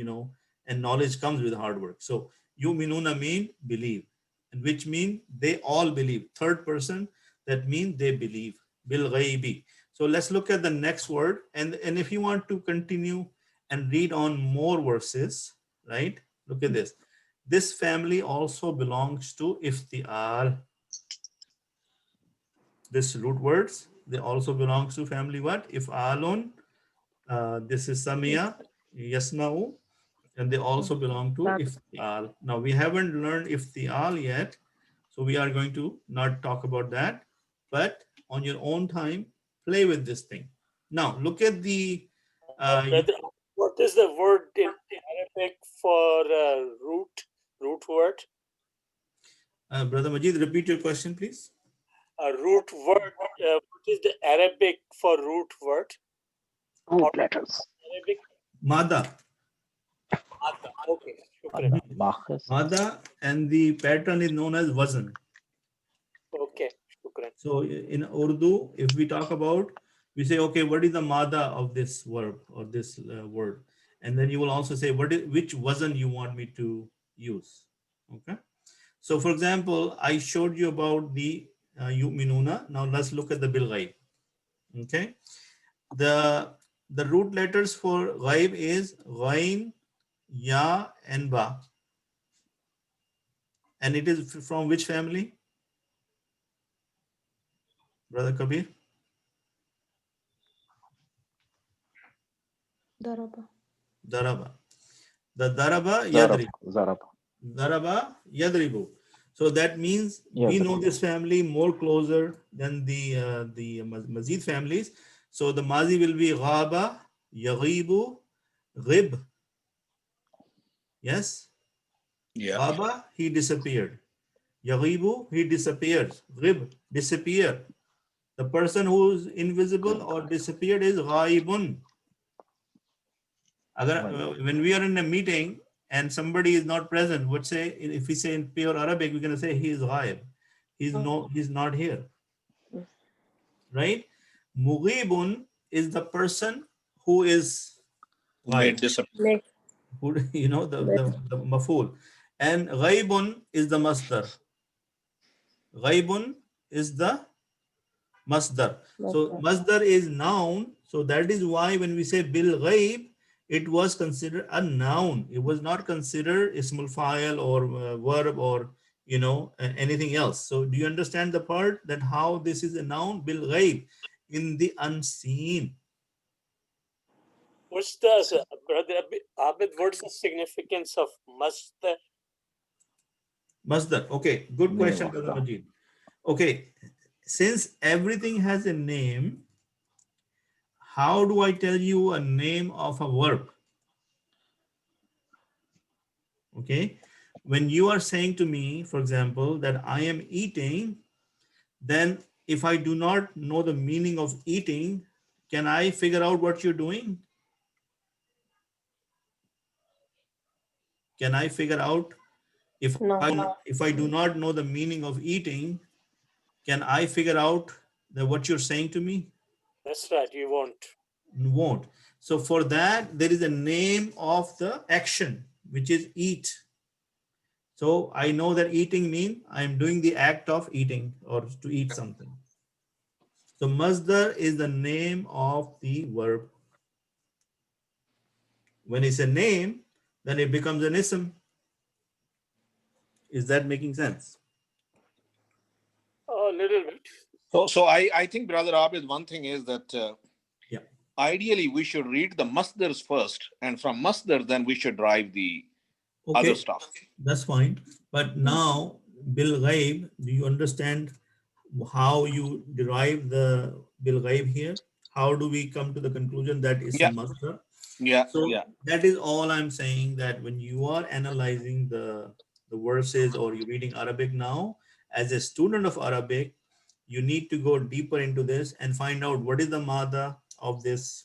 Speaker 1: and knowledge comes with hard work. So yu'minuna mean believe, and which mean they all believe. Third person, that means they believe. Bil ghaibi. So let's look at the next word, and if you want to continue and read on more verses, right? Look at this. This family also belongs to iftial. This root words, they also belongs to family what? If alun, this is samia, yasma'u, and they also belong to iftial. Now we haven't learned iftial yet, so we are going to not talk about that, but on your own time, play with this thing. Now look at the
Speaker 5: Brother, what is the word in Arabic for root word?
Speaker 1: Brother Majid, repeat your question, please.
Speaker 5: A root word. What is the Arabic for root word?
Speaker 2: Root letters.
Speaker 5: Arabic.
Speaker 1: Mada.
Speaker 5: Okay. Shukran.
Speaker 1: Mada, and the pattern is known as wazn.
Speaker 5: Okay. Shukran.
Speaker 1: So in Urdu, if we talk about, we say, okay, what is the mada of this verb or this word? And then you will also say, which wazn you want me to use. Okay. So for example, I showed you about the yu'minuna. Now let's look at the bil ghaib. Okay. The root letters for ghaib is ghain, ya, and ba. And it is from which family? Brother Kabir?
Speaker 4: Daraba.
Speaker 1: Daraba. The daraba yadrib.
Speaker 2: Zarab.
Speaker 1: Daraba yadribu. So that means we know this family more closer than the Mazid families. So the Mazi will be ghaba, yaghibu, ghib. Yes?
Speaker 3: Yeah.
Speaker 1: Ghaba, he disappeared. Yaghibu, he disappears. Ghib, disappear. The person who is invisible or disappeared is ghaibun. When we are in a meeting and somebody is not present, would say, if we say in pure Arabic, we're going to say he is ghaib. He's not here. Right? Mughibun is the person who is
Speaker 3: Made
Speaker 1: ghaib.
Speaker 3: disappear.
Speaker 1: Who, the maful. And ghaibun is the masdar. Ghaibun is the masdar. So masdar is noun. So that is why when we say bil ghaib, it was considered a noun. It was not considered ismul fa'il or verb or anything else. So do you understand the part that how this is a noun? Bil ghaib, in the unseen.
Speaker 5: What's the brother Abid? What's the significance of masdar?
Speaker 1: Masdar. Okay, good question, Brother Majid. Okay, since everything has a name, how do I tell you a name of a verb? Okay, when you are saying to me, for example, that I am eating, then if I do not know the meaning of eating, can I figure out what you're doing? Can I figure out if I do not know the meaning of eating, can I figure out what you're saying to me?
Speaker 5: That's right. You
Speaker 1: Won't. So for that, there is a name of the action, which is eat. So I know that eating means I'm doing the act of eating or to eat something. So masdar is the name of the verb. When it's a name, then it becomes an ism. Is that making sense?
Speaker 5: a little bit.
Speaker 3: So I think, Brother Abid, one thing is that
Speaker 1: Yeah.
Speaker 3: ideally we should read the masdars first, and from masdar then we should drive the other stuff.
Speaker 1: That's fine. But now, bil ghaib, do you understand how you derive the bil ghaib here? How do we come to the conclusion that it's a masdar? So that is all I'm saying, that when you are analyzing the verses or you're reading Arabic now, as a student of Arabic, you need to go deeper into this and find out what is the mada, of this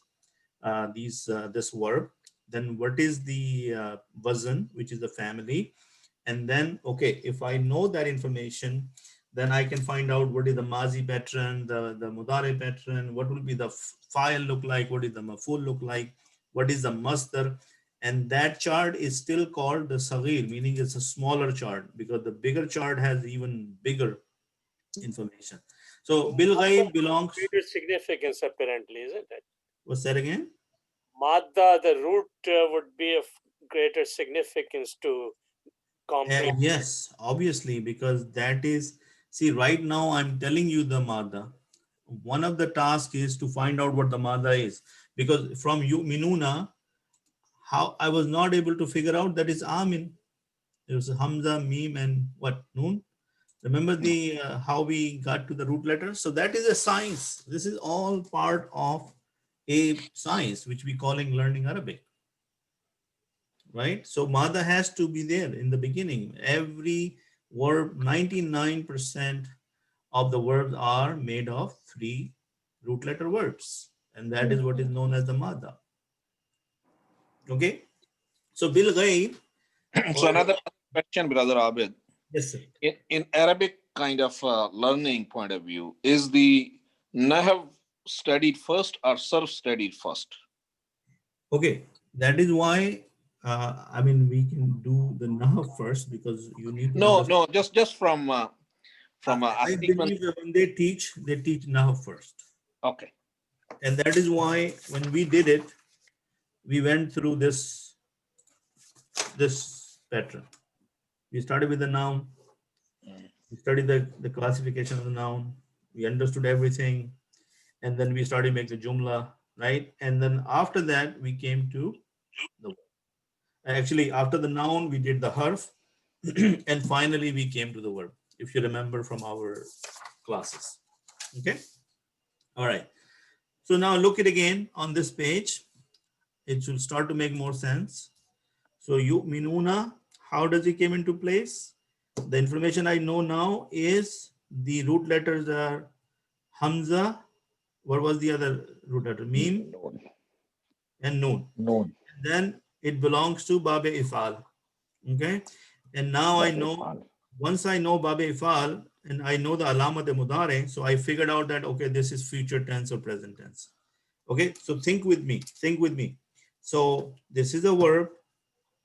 Speaker 1: this verb, then what is the wazn, which is the family, and then okay, if I know that information, then I can find out what is the mazi pattern, the mudare pattern, what will be the file look like, what is the maful look like, what is the masdar, and that chart is still called the saghir, meaning it's a smaller chart, because the bigger chart has even bigger information. So bil ghaib belongs,
Speaker 5: Greater significance, apparently, isn't it?
Speaker 1: what's that again?
Speaker 5: Madda, the root would be of greater significance to comprehend.
Speaker 1: Yes, obviously, because that is, see, right now I'm telling you the Mada. One of the tasks is to find out what the Mada is, because from you, Minuna, how I was not able to figure out that is Amin. It was Hamza, Mim, and what? Noon. Remember the how we got to the root letters? So that is a science. This is all part of a science which we calling learning Arabic, right? So Mada has to be there in the beginning. Every verb, 99% of the verbs are made of 3 root letter words, and that is what is known as the Mada. Okay, so bil ghaib.
Speaker 3: So another question, Brother Abid.
Speaker 1: Yes, sir.
Speaker 3: In Arabic kind of learning point of view, is the Nahw studied first or Sarf studied first?
Speaker 1: Okay, that is why I mean we can do the Nahw first, because you need to understand.
Speaker 3: No, just from a
Speaker 1: I
Speaker 3: statement.
Speaker 1: believe that when they teach Nahw first.
Speaker 3: Okay.
Speaker 1: And that is why when we did it, we went through this pattern. We started with the noun, we studied the classification of the noun, we understood everything, and then we started make the jumla, right? And then after that, we came to the, actually after the noun, we did the harf, and finally we came to the verb, if you remember from our classes. Okay, all right. So now look it again on this page. It should start to make more sense. So yu'minuna, how does it came into place? The information I know now is the root letters are Hamza. What was the other root letter? Mim
Speaker 2: Noon.
Speaker 1: and Noon.
Speaker 2: Noon.
Speaker 1: Then it belongs to Babe Ifal. Okay. And now I know, once I know Babe Ifal and I know the Alama de Mudare, so I figured out that, okay, this is future tense or present tense. Okay. So think with me. So this is a verb.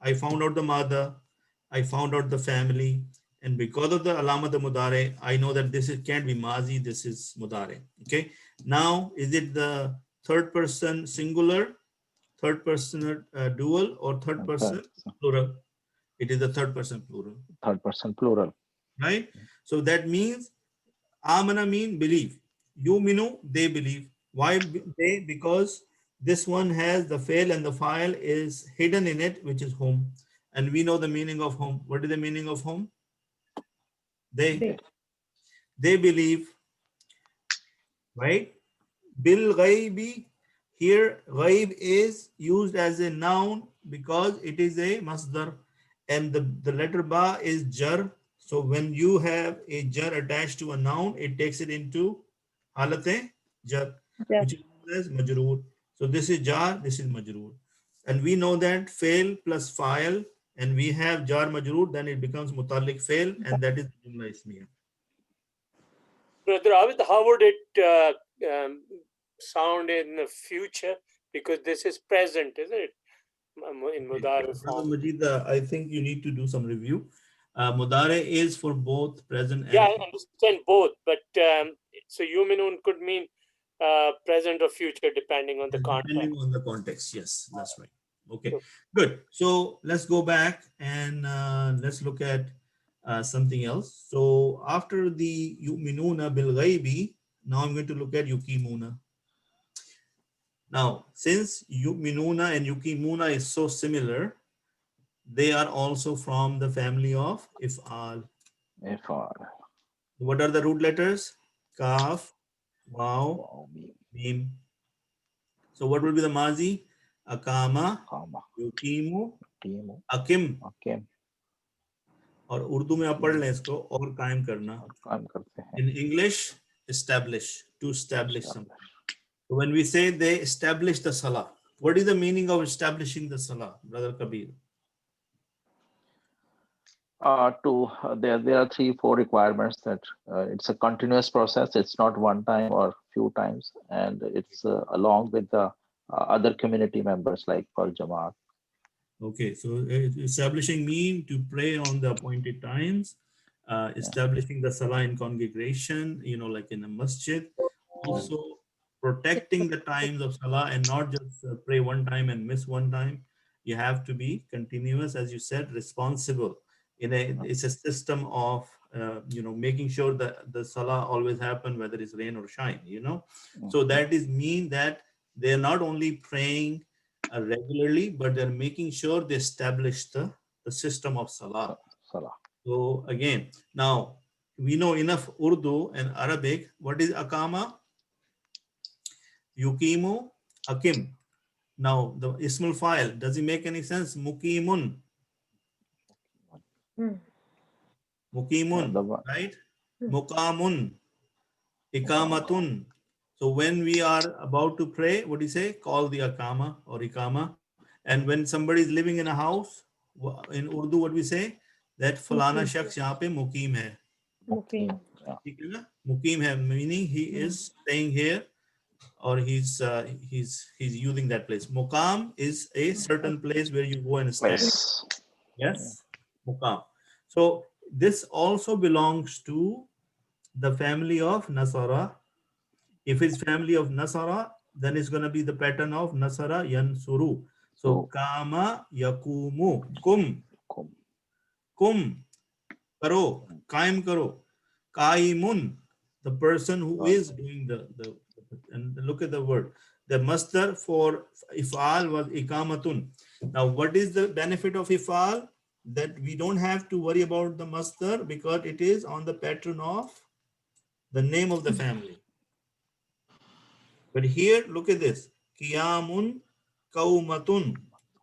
Speaker 1: I found out the mother, I found out the family, and because of the alama the mudare, I know that this is can't be mazi, this is mudare. Okay. Now, is it the third person singular, third person dual, or third person plural? It is the third person plural.
Speaker 2: Third person plural.
Speaker 1: Right. So that means amana mean believe. Yuminu, they believe. Why they? Because this one has the fail and the file is hidden in it, which is home. And we know the meaning of home. What is the meaning of home? They believe, right? Bil ghaibi, here ghaib is used as a noun because it is a masdar, and the letter ba is jar. So when you have a jar attached to a noun, it takes it into halate jar,
Speaker 4: Yeah.
Speaker 1: which is known as majroor. So this is jar, this is majroor. And we know that fail plus file, and we have jar majroor, then it becomes mutalliq fail, and that is jumla ismiya.
Speaker 5: Brother Abid, how would it sound in the future? Because this is present, isn't it? In Mudare
Speaker 1: Brother
Speaker 5: form.
Speaker 1: Majid, I think you need to do some review. Mudare is for both present and
Speaker 5: Yeah, I understand both, but so yuminun could mean present or future depending on the context.
Speaker 1: depending on the context. Yes, that's right. Okay, good. So let's go back and let's look at something else. So after the yu'minuna bil ghaibi, now I'm going to look at yukimuna. Now, since yu'minuna and yukimuna is so similar, they are also from the family of if'al.
Speaker 2: If'al.
Speaker 1: What are the root letters? Kaf, Waw,
Speaker 2: Wow.
Speaker 1: Mim. So what will be the mazi? Akama,
Speaker 2: Kama.
Speaker 1: yukimu,
Speaker 2: Timu.
Speaker 1: akim.
Speaker 2: Okay.
Speaker 1: और उर्दू में आप पढ़ लें इसको, और कायम करना.
Speaker 2: काम करते हैं.
Speaker 1: In English, establish, to establish something. When we say they establish the salah, what is the meaning of establishing the salah, Brother Kabir?
Speaker 2: There are 3-4 requirements that it's a continuous process. It's not one time or few times, and it's along with the other community members like for Jamaat.
Speaker 1: Okay, so establishing mean to pray on the appointed times, establishing the salah in congregation, like in a masjid. Also protecting the times of salah and not just pray one time and miss one time. You have to be continuous, as you said, responsible. It's a system of making sure that the salah always happen, whether it's rain or shine. So that is mean that they're not only praying regularly, but they're making sure they establish the system of salah.
Speaker 2: Salah.
Speaker 1: So again, now we know enough Urdu and Arabic. What is akama? Yukimu, akim. Now the ismul file, does it make any sense? Mukimun. Mukimun, right? Mukamun, ikamatun. So when we are about to pray, what do you say? Call the akama or ikama. And when somebody is living in a house, in Urdu, what we say? That falana shakhs yahan pe mukim hai.
Speaker 4: Okay.
Speaker 1: Mukim hai, meaning he is staying here, or he's using that place. Muqam is a certain place where you go and stand.
Speaker 2: Place.
Speaker 1: Yes, Muqam. So this also belongs to the family of Nasara. If it's family of Nasara, then it's going to be the pattern of Nasara Yansuru. So kama yakumu, kum, karo, kaim karo, kaimun, the person who is doing the and look at the word. The masdar for ifal was ikamatun. Now, what is the benefit of ifal? That we don't have to worry about the masdar because it is on the pattern of the name of the family. But here, look at this. Qiyamun kaumatun.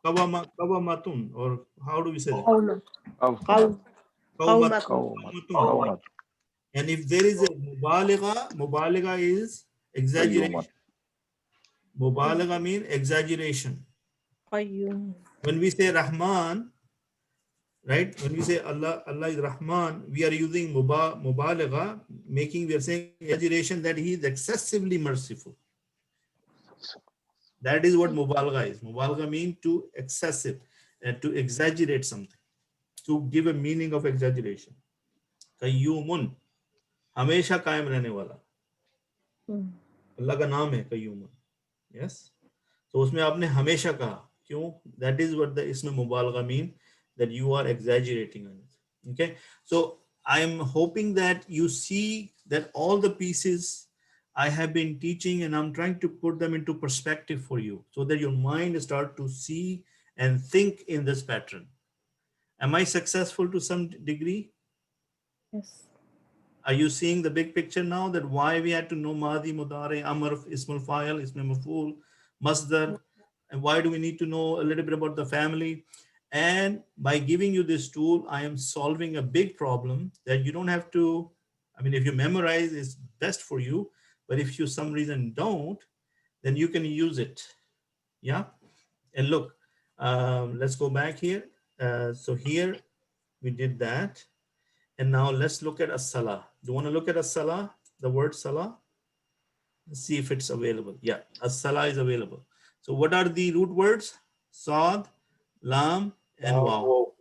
Speaker 1: Kawamatun. Or how do we say that? Kaumatun. And if there is a mubaligha is exaggeration. Mubaligha means exaggeration. When we say Rahman, right? When we say Allah is Rahman, we are using mubaligha, we are saying exaggeration that he is excessively merciful. That is what mubaligha is. Mubaligha means to excessive, to exaggerate something, to give a meaning of exaggeration. Qayyumun, हमेशा कायम रहने वाला. अल्लाह का नाम है qayyumun. Yes. So उसमें आपने हमेशा कहा. क्यों? That is what the ism mubaligha mean, that you are exaggerating on it. Okay. So I am hoping that you see that all the pieces I have been teaching, and I'm trying to put them into perspective for you so that your mind start to see and think in this pattern. Am I successful to some degree?
Speaker 4: Yes.
Speaker 1: Are you seeing the big picture now, that why we had to know Madi, Mudare, Amr, Ismul Fa'il, Ismul Maf'ul, Masdar, and why do we need to know a little bit about the family? And by giving you this tool, I am solving a big problem that you don't have to, I mean, if you memorize, it's best for you, but if you some reason don't, then you can use it. Yeah. And look, let's go back here. So here we did that. And now let's look at as-salah. Do you want to look at as-salah, the word salah? Let's see if it's available. Yeah, as-salah is available. So what are the root words? Sad, lam, and waw.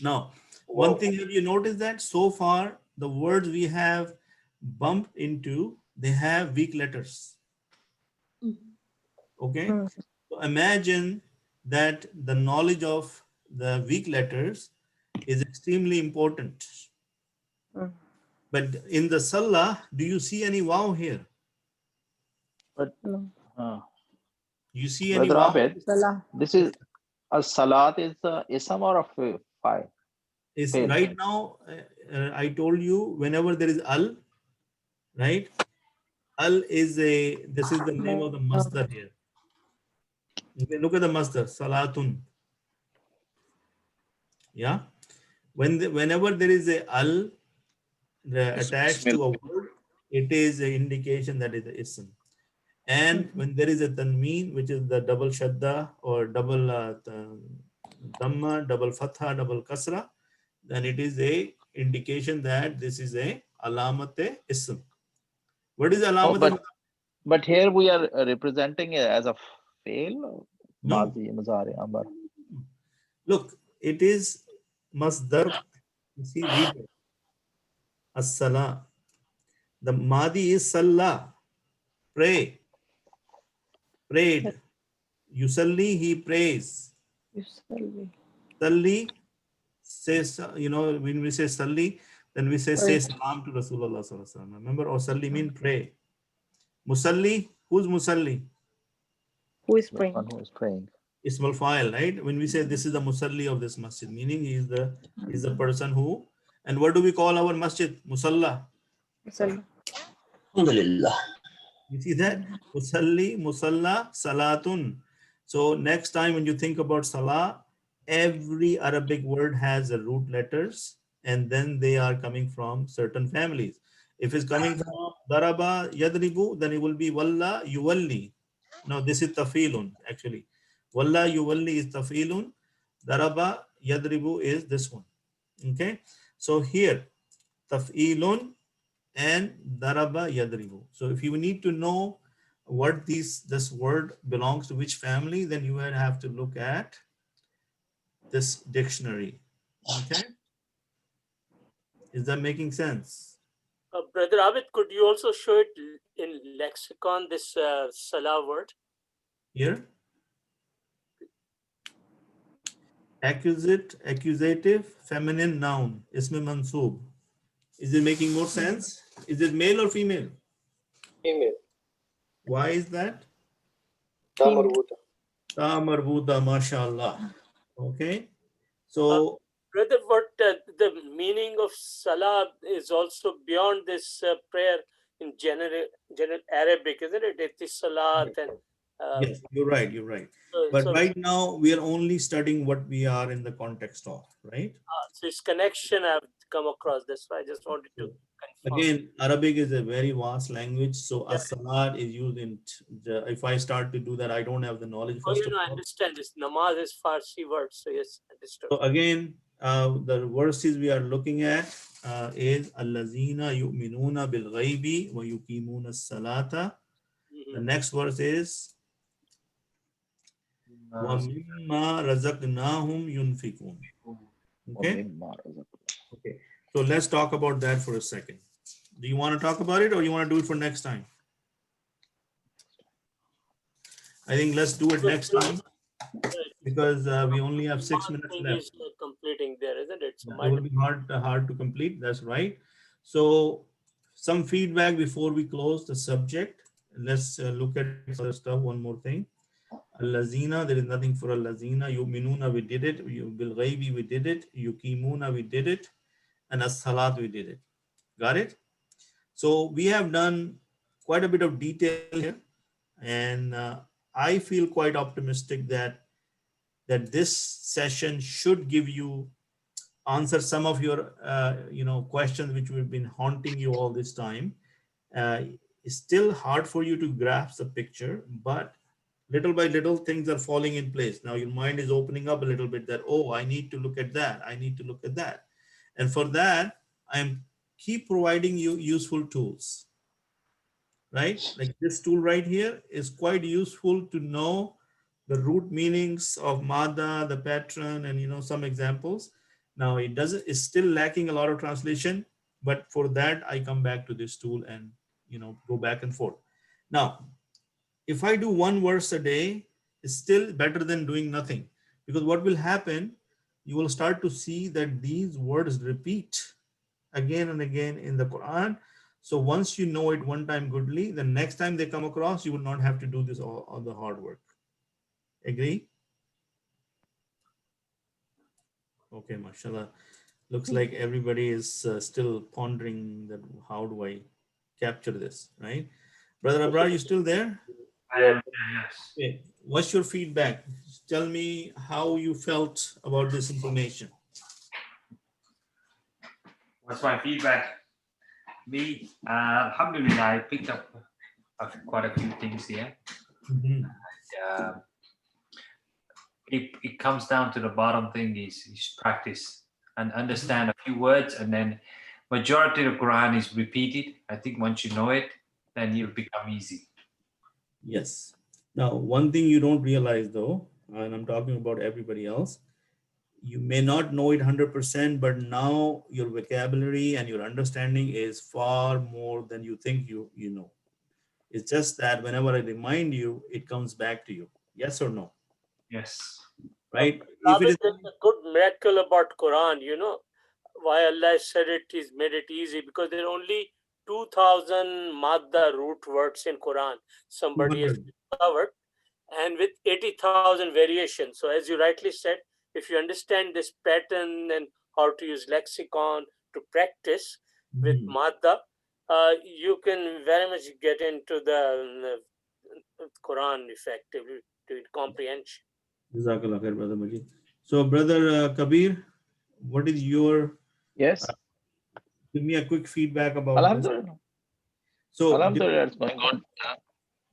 Speaker 1: Now, one thing, have you noticed that so far the words we have bumped into, they have weak letters. Okay. So imagine that the knowledge of the weak letters is extremely important. But in the salah, do you see any waw here?
Speaker 2: But
Speaker 1: You see any
Speaker 2: Brother
Speaker 1: waw?
Speaker 2: Abed, this is a salat is a ism or a file?
Speaker 1: Is right now, I told you, whenever there is al, right? Al is this is the name of the masdar here. Okay, look at the masdar, salatun. Yeah. Whenever there is a al attached to a word, it is an indication that it is ism. And when there is a tanween, which is the double shadda or double dhamma, double fatha, double kasra, then it is a indication that this is a alamat ism. What is
Speaker 2: Oh,
Speaker 1: alamat?
Speaker 2: but here we are representing it as a fail.
Speaker 1: No.
Speaker 2: Mazi, Muzari, Amar.
Speaker 1: Look, it is masdar. You see, read it. As-salah. The madi is salah. Pray. Prayed. Yusalli, he prays.
Speaker 4: Usually.
Speaker 1: Salli says, when we say salli, then we say
Speaker 4: Right.
Speaker 1: salam to Rasulullah sallallahu alaihi wasallam. Remember, or salli mean pray. Musalli, who's musalli?
Speaker 4: Who is
Speaker 2: The
Speaker 4: praying?
Speaker 2: one who is praying.
Speaker 1: Ismul fa'il, right? When we say this is the musalli of this masjid, meaning he is the person who, and what do we call our masjid? Musalla.
Speaker 4: Usually.
Speaker 6: Alhamdulillah.
Speaker 1: You see that? Musalli, musalla, salatun. So next time when you think about salah, every Arabic word has a root letters, and then they are coming from certain families. If it's coming from daraba, yadribu, then it will be walla, yuwalli. No, this is tafilun actually. Walla, yuwalli is tafilun. Daraba, yadribu is this one. Okay. So here, tafilun and daraba yadribu. So if you need to know what this word belongs to which family, then you would have to look at this dictionary. Okay, is that making sense?
Speaker 5: Brother Abid, could you also show it in lexicon, this salah word?
Speaker 1: Here, accusative, feminine noun, isme mansoob. Is it making more sense? Is it male or female?
Speaker 5: Female.
Speaker 1: Why is that?
Speaker 5: Ta marbuta.
Speaker 1: Ta marbuta, mashallah. Okay, so
Speaker 5: Brother, what the meaning of salah is also beyond this prayer in general Arabic, isn't it? It is salat and
Speaker 1: yes, you're right. You're right.
Speaker 5: so,
Speaker 1: But
Speaker 5: so,
Speaker 1: right now we are only studying what we are in the context of, right?
Speaker 5: so its connection I've come across. That's why I just wanted to
Speaker 1: So
Speaker 5: confirm.
Speaker 1: again, Arabic is a very vast language. So
Speaker 5: Yeah.
Speaker 1: as-salat is used in, if I start to do that, I don't have the knowledge
Speaker 5: Oh,
Speaker 1: first of
Speaker 5: I
Speaker 1: all.
Speaker 5: understand this. Namaz is Farsi word, so yes, understood.
Speaker 1: So again, the verses we are looking at is allazina yu'minuna bil ghaibi wa yuqimuna as-salata. The next verse is wa mimma razaqnahum yunfikun. Okay. Okay. So let's talk about that for a second. Do you want to talk about it or you want to do it for next time? I think let's do it next time because we only have 6 minutes
Speaker 5: Thing
Speaker 1: left.
Speaker 5: is completing there, isn't it? So
Speaker 1: It will be hard to complete. That's right. So some feedback before we close the subject. Let's look at other stuff. One more thing. Al-lazina, there is nothing for al-lazina. Yu'minuna, we did it. Bil ghaibi, we did it. Yuqimuna, we did it. And as-salat, we did it. Got it? So we have done quite a bit of detail here. And I feel quite optimistic that this session should give you answer some of your questions which have been haunting you all this time. It's still hard for you to grasp the picture, but little by little things are falling in place. Now your mind is opening up a little bit that, oh, I need to look at that. I need to look at that. And for that, I'm keep providing you useful tools, right? Like this tool right here is quite useful to know the root meanings of Mada, the patron, and some examples. Now it's still lacking a lot of translation, but for that I come back to this tool and go back and forth. Now, if I do one verse a day, it's still better than doing nothing, because what will happen, you will start to see that these words repeat again and again in the Quran. So once you know it one time goodly, the next time they come across, you will not have to do this all the hard work. Agree? Okay, mashallah. Looks like everybody is still pondering that how do I capture this, right? Brother Abrar, you still there?
Speaker 6: I am, yes.
Speaker 1: Okay. What's your feedback? Tell me how you felt about this information.
Speaker 6: What's my feedback? Me, alhamdulillah, I picked up quite a few things here.
Speaker 1: Mhm.
Speaker 6: Uh, it comes down to the bottom thing is practice and understand a few words, and then majority of the Quran is repeated. I think once you know it, then it'll become easy.
Speaker 1: Yes. Now, one thing you don't realize though, and I'm talking about everybody else, you may not know it 100%, but now your vocabulary and your understanding is far more than you think you know. It's just that whenever I remind you, it comes back to you. Yes or no?
Speaker 6: Yes.
Speaker 1: Right? If it
Speaker 5: Abid,
Speaker 1: is
Speaker 5: there's a good miracle about Quran, you know, why Allah said it is made it easy, because there are only 2000 madda root words in Quran. Somebody has
Speaker 1: 200.
Speaker 5: discovered, and with 80,000 variations. So as you rightly said, if you understand this pattern and how to use lexicon to practice with
Speaker 1: Mhm.
Speaker 5: madda, you can very much get into the Quran effectively to comprehension.
Speaker 1: Jazakallah khair, Brother Majid. So, Brother Kabir, what is your,
Speaker 2: Yes.
Speaker 1: give me a quick feedback about this.
Speaker 2: Alhamdulillah.
Speaker 1: So,
Speaker 2: Alhamdulillah, it's going good.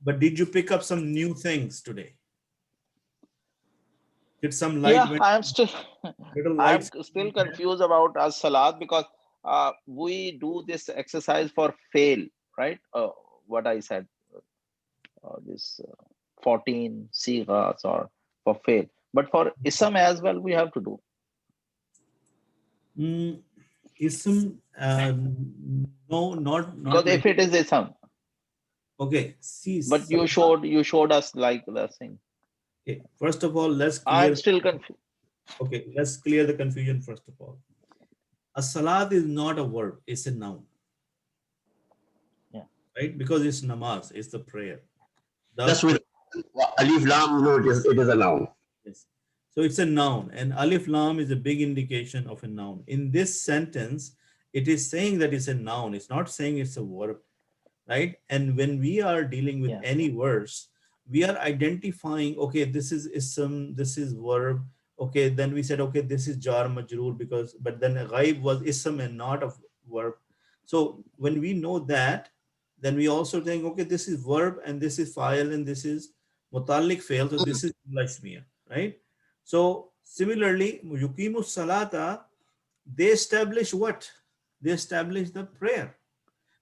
Speaker 1: but did you pick up some new things today? Did some light
Speaker 2: Yeah,
Speaker 1: went, little
Speaker 2: I'm
Speaker 1: lights?
Speaker 2: still confused about as-salat because we do this exercise for fail, right? What I said, this 14 sighas or for fail. But for ism as well, we have to do.
Speaker 1: Ism, no, not
Speaker 2: Because
Speaker 1: like,
Speaker 2: if it is ism,
Speaker 1: okay, see,
Speaker 2: but you showed us like the thing.
Speaker 1: okay, first of all, let's
Speaker 2: I'm
Speaker 1: clear,
Speaker 2: still confused.
Speaker 1: okay, let's clear the confusion first of all. A salat is not a verb, it's a noun.
Speaker 2: Yeah.
Speaker 1: Right? Because it's namaz, it's the prayer.
Speaker 6: That's with alif lam. No, it is a noun.
Speaker 1: Yes. So it's a noun, and alif lam is a big indication of a noun. In this sentence, it is saying that it's a noun. It's not saying it's a verb, right? And when we are dealing with any verse, we are identifying, okay, this is ism, this is verb. Okay, then we said, okay, this is jar majroor because, but then ghaib was ism and not a verb. So when we know that, then we also think, okay, this is verb and this is fa'il and this is mutallik fail. So this is lashmiya, right? So similarly, yuqimu salata, they establish what? They establish the prayer.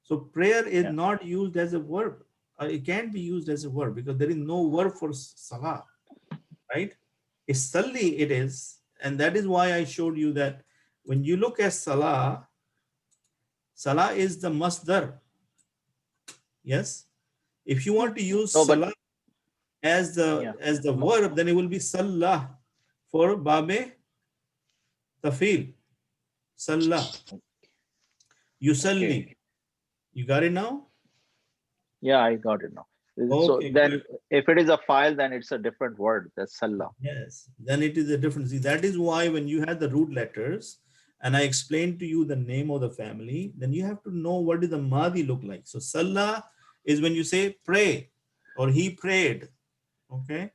Speaker 1: So prayer is not used as a verb. It can't be used as a verb because there is no verb for salah, right? It's salli it is. And that is why I showed you that when you look at salah, salah is the masdar. Yes. If you want to use
Speaker 2: No, but
Speaker 1: salah as the verb, then it will be salah for babe tafil. Salah. Yusalli.
Speaker 2: okay.
Speaker 1: You got it now?
Speaker 2: Yeah, I got it now. So
Speaker 1: Okay,
Speaker 2: then
Speaker 1: good.
Speaker 2: if it is a file, then it's a different word. That's salah.
Speaker 1: Yes, then it is a difference. See, that is why when you had the root letters and I explained to you the name of the family, then you have to know what does the Madi look like. So Salah is when you say pray or he prayed. Okay.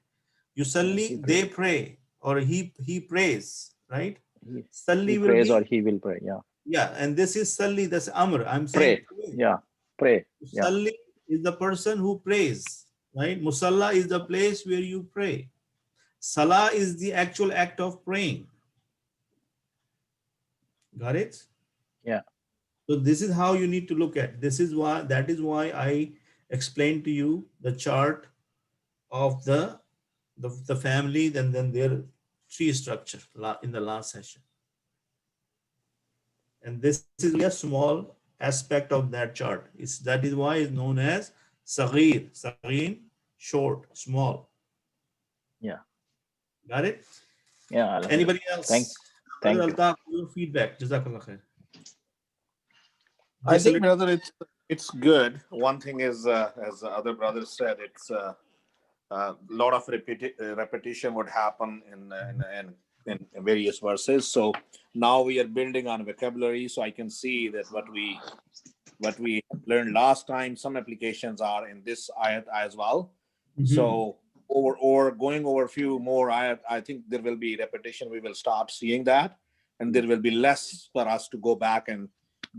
Speaker 1: Yusalli, they pray or he prays, right?
Speaker 2: He
Speaker 1: Salli will
Speaker 2: prays or
Speaker 1: be,
Speaker 2: he will pray. Yeah.
Speaker 1: yeah, and this is Salli, that's Amr. I'm saying
Speaker 2: Pray.
Speaker 1: pray.
Speaker 2: Yeah. Pray. Yeah.
Speaker 1: Salli is the person who prays, right? Musalla is the place where you pray. Salah is the actual act of praying. Got it?
Speaker 2: Yeah.
Speaker 1: So this is how you need to look at. This is why, that is why I explained to you the chart of the family and then their tree structure in the last session. And this is a small aspect of that chart. That is why it's known as Saghir. Saghir, short, small.
Speaker 2: Yeah.
Speaker 1: Got it?
Speaker 2: Yeah.
Speaker 1: Anybody else?
Speaker 2: Thank you.
Speaker 1: Altaf, your feedback. Jazakallah khair.
Speaker 3: I think, brother, it's good. One thing is, as the other brother said, it's a lot of repetition would happen in various verses. So now we are building on vocabulary. So I can see that what we learned last time, some applications are in this ayat as well. So going over a few more ayat, I think there will be repetition. We will start seeing that, and there will be less for us to go back and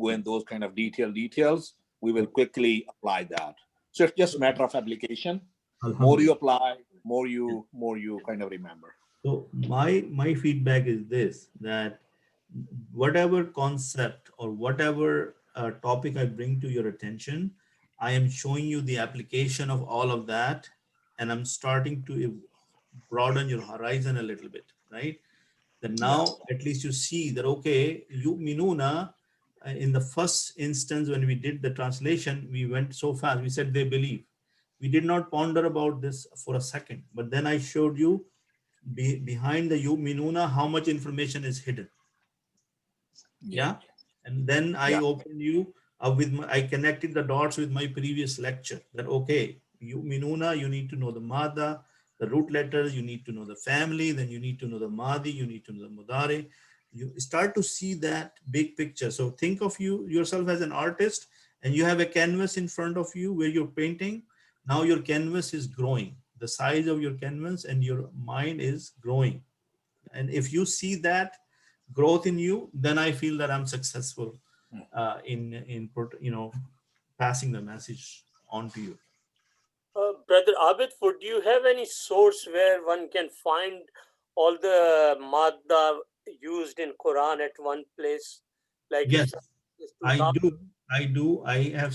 Speaker 3: go in those kind of details. We will quickly apply that. So it's just a matter of application. More you apply, more you kind of remember.
Speaker 1: So my feedback is this, that whatever concept or whatever topic I bring to your attention, I am showing you the application of all of that, and I'm starting to broaden your horizon a little bit, right? Then
Speaker 3: Yeah.
Speaker 1: now at least you see that, okay, you minuna, in the first instance when we did the translation, we went so fast. We said they believe. We did not ponder about this for a second, but then I showed you behind the you minuna how much information is hidden. Yeah. And then I
Speaker 3: Yeah.
Speaker 1: opened you up with I connected the dots with my previous lecture that, okay, you minuna, you need to know the mada, the root letters, you need to know the family, then you need to know the madi, you need to know the mudare. You start to see that big picture. So think of you yourself as an artist, and you have a canvas in front of you where you're painting. Now your canvas is growing, the size of your canvas, and your mind is growing. And if you see that growth in you, then I feel that I'm successful in passing the message on to you.
Speaker 5: Brother Abid, would you have any source where one can find all the madda used in Quran at one place? Like if
Speaker 1: Yes,
Speaker 5: it's
Speaker 1: I
Speaker 5: 2000,
Speaker 1: do. I do. I have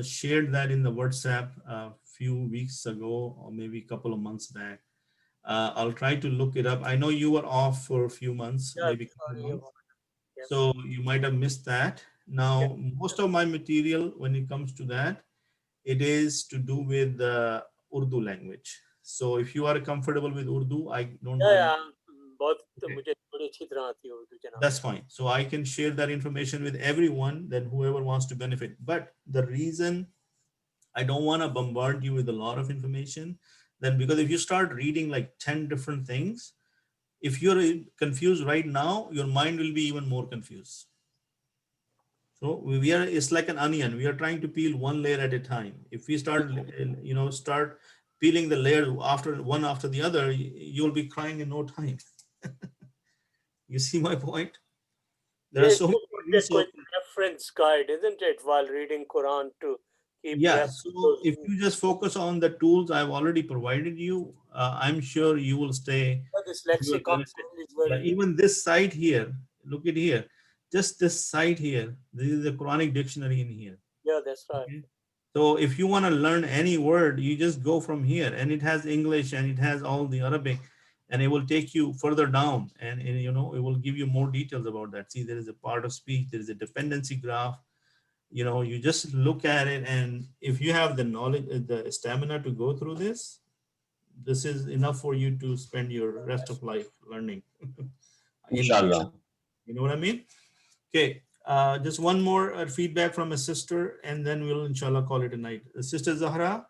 Speaker 1: shared that in the WhatsApp a few weeks ago, or maybe a couple of months back. I'll try to look it up. I know you were off for a few months,
Speaker 5: yeah,
Speaker 1: maybe a couple of
Speaker 5: sorry
Speaker 1: months,
Speaker 5: about it. Yes.
Speaker 1: so you might have missed that.
Speaker 5: Yeah.
Speaker 1: Now, most of my material, when it comes to that, it is to do with the Urdu language. So if you are comfortable with Urdu, I don't
Speaker 5: Yeah,
Speaker 1: mind.
Speaker 5: yeah, बहुत
Speaker 1: Okay,
Speaker 5: मुझे बड़ी अच्छी तरह आती है उर्दू जनाब.
Speaker 1: that's fine. So I can share that information with everyone, then whoever wants to benefit. But the reason I don't want to bombard you with a lot of information, then because if you start reading like 10 different things, if you're confused right now, your mind will be even more confused. So we are, it's like an onion. We are trying to peel one layer at a time. If we start, start peeling the layer after one after the other, you'll be crying in no time. You see my point? There are
Speaker 5: Yes,
Speaker 1: so many
Speaker 5: get कोई
Speaker 1: resources.
Speaker 5: reference guide, isn't it, while reading Quran to keep
Speaker 1: Yeah.
Speaker 5: reference
Speaker 1: So
Speaker 5: those.
Speaker 1: if you just focus on the tools I've already provided you, I'm sure you will stay.
Speaker 5: This
Speaker 1: You will
Speaker 5: lexicon
Speaker 1: benefit.
Speaker 5: is
Speaker 1: Yeah.
Speaker 5: very.
Speaker 1: Even this site here, look at here. Just this site here. This is the Quranic dictionary in here.
Speaker 5: Yeah, that's right.
Speaker 1: Okay. So if you want to learn any word, you just go from here, and it has English and it has all the Arabic, and it will take you further down, and it will give you more details about that. See, there is a part of speech, there is a dependency graph. You just look at it, and if you have the knowledge, the stamina to go through this is enough for you to spend your rest of life learning.
Speaker 7: Inshallah.
Speaker 1: You know what I mean? Okay, just one more feedback from a sister, and then we'll inshallah call it a night. Sister Zahra,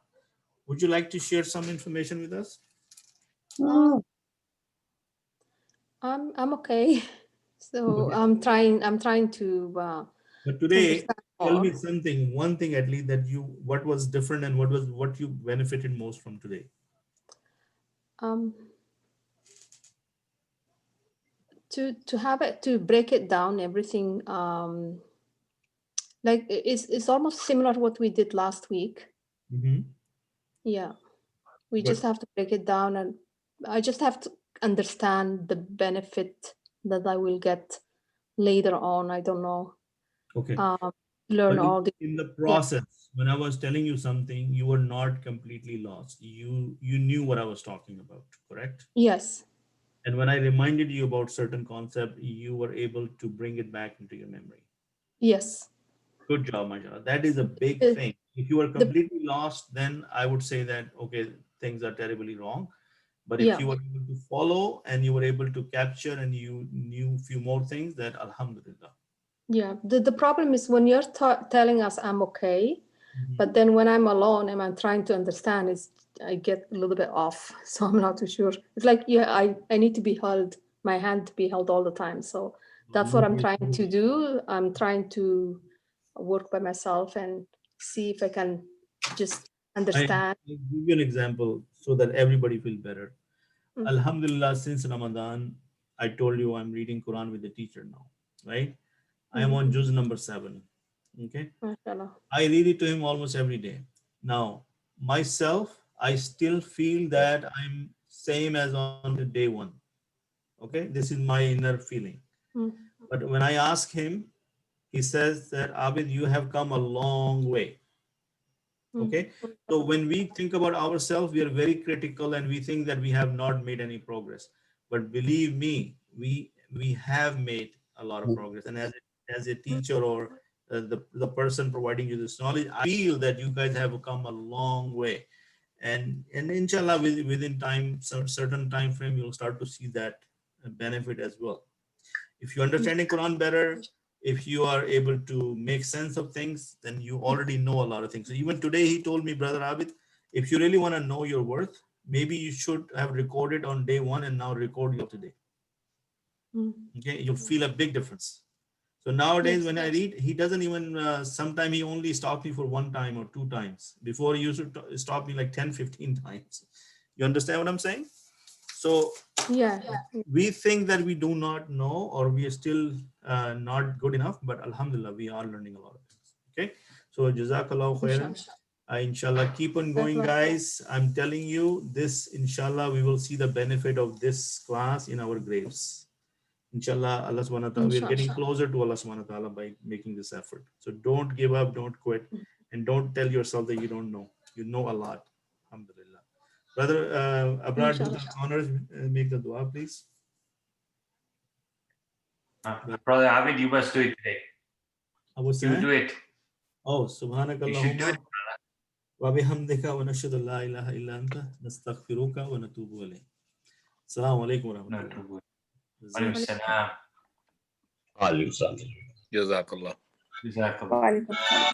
Speaker 1: would you like to share some information with us?
Speaker 4: Um, I'm okay. So
Speaker 1: Okay.
Speaker 4: I'm trying to
Speaker 1: But today,
Speaker 4: understand
Speaker 1: tell me
Speaker 4: more.
Speaker 1: something, one thing at least that what was different and what you benefited most from today.
Speaker 4: Um, to have it, to break it down everything, like it's almost similar to what we did last week.
Speaker 1: Mm-hmm.
Speaker 4: Yeah, we just
Speaker 1: Good.
Speaker 4: have to break it down, and I just have to understand the benefit that I will get later on. I don't know.
Speaker 1: Okay.
Speaker 4: Um, learn
Speaker 1: But
Speaker 4: all the
Speaker 1: in the
Speaker 4: yeah.
Speaker 1: process, when I was telling you something, you were not completely lost. You knew what I was talking about, correct?
Speaker 4: Yes.
Speaker 1: And when I reminded you about certain concept, you were able to bring it back into your memory.
Speaker 4: Yes.
Speaker 1: Good job, mashallah. That is a big
Speaker 4: The,
Speaker 1: thing. If you were
Speaker 4: the
Speaker 1: completely lost, then I would say that, okay, things are terribly wrong. But if
Speaker 4: yeah.
Speaker 1: you were able to follow and you were able to capture and you knew few more things, then alhamdulillah.
Speaker 4: Yeah, the problem is when you're telling us I'm okay,
Speaker 1: Mhm.
Speaker 4: but then when I'm alone and I'm trying to understand, I get a little bit off. So I'm not too sure. It's like, yeah, I need to be held, my hand to be held all the time. So that's what
Speaker 1: No
Speaker 4: I'm
Speaker 1: worries.
Speaker 4: trying to do. I'm trying to work by myself and see if I can just understand.
Speaker 1: I'll give you an example so that everybody feel better.
Speaker 4: Mm,
Speaker 1: Alhamdulillah, since Ramadan, I told you I'm reading Quran with the teacher now, right? I am
Speaker 4: mm,
Speaker 1: on juz number 7. Okay.
Speaker 4: mashallah.
Speaker 1: I read it to him almost every day. Now, myself, I still feel that I'm same as on the day one. Okay, this is my inner feeling.
Speaker 4: Mm.
Speaker 1: But when I ask him, he says that Abid, you have come a long way.
Speaker 4: Mm.
Speaker 1: Okay, so when we think about ourselves, we are very critical and we think that we have not made any progress. But believe me, we have made a lot of progress. And as a teacher or the person providing you this knowledge, I feel that you guys have come a long way. And inshallah, within time, certain time frame, you'll start to see that benefit as well. If you're understanding Quran better, if you are able to make sense of things, then you already know a lot of things. So even today, he told me, Brother Abid, if you really want to know your worth, maybe you should have recorded on day one and now record your today.
Speaker 4: Mm.
Speaker 1: Okay, you'll feel a big difference. So nowadays,
Speaker 4: Yes.
Speaker 1: when I read, he doesn't even, sometimes he only stops me for one time or two times. Before, he used to stop me like 10, 15 times. You understand what I'm saying? So
Speaker 4: Yeah.
Speaker 1: we think that we do not know or we are still not good enough, but Alhamdulillah, we are learning a lot of things. Okay, so Jazakallah khairan. Inshallah, keep on going, guys. I'm telling you this, inshallah, we will see the benefit of this class in our graves. Inshallah, Allah subhanahu wa ta'ala, we are getting closer to Allah subhanahu wa ta'ala by making this effort. So don't give up, don't quit, and don't tell yourself that you don't know. You know a lot. Alhamdulillah. Brother Abrar, do the honors, make the dua, please.
Speaker 6: Brother Abid, you must do it today.
Speaker 1: I was
Speaker 6: You
Speaker 1: saying,
Speaker 6: do it.
Speaker 1: oh,
Speaker 6: You should do
Speaker 1: subhanakallahumma
Speaker 6: it.
Speaker 1: wa bihamdika wa nashhadu an la ilaha illa anta nastaghfiruka wa natubu ilayk. Assalamu alaikum wa
Speaker 6: No,
Speaker 1: rahmatullah.
Speaker 6: too good. Alaikum salam.
Speaker 7: Alaikum salam.
Speaker 3: Jazakallah.
Speaker 6: Jazakallah.
Speaker 4: Wa alaikum salam.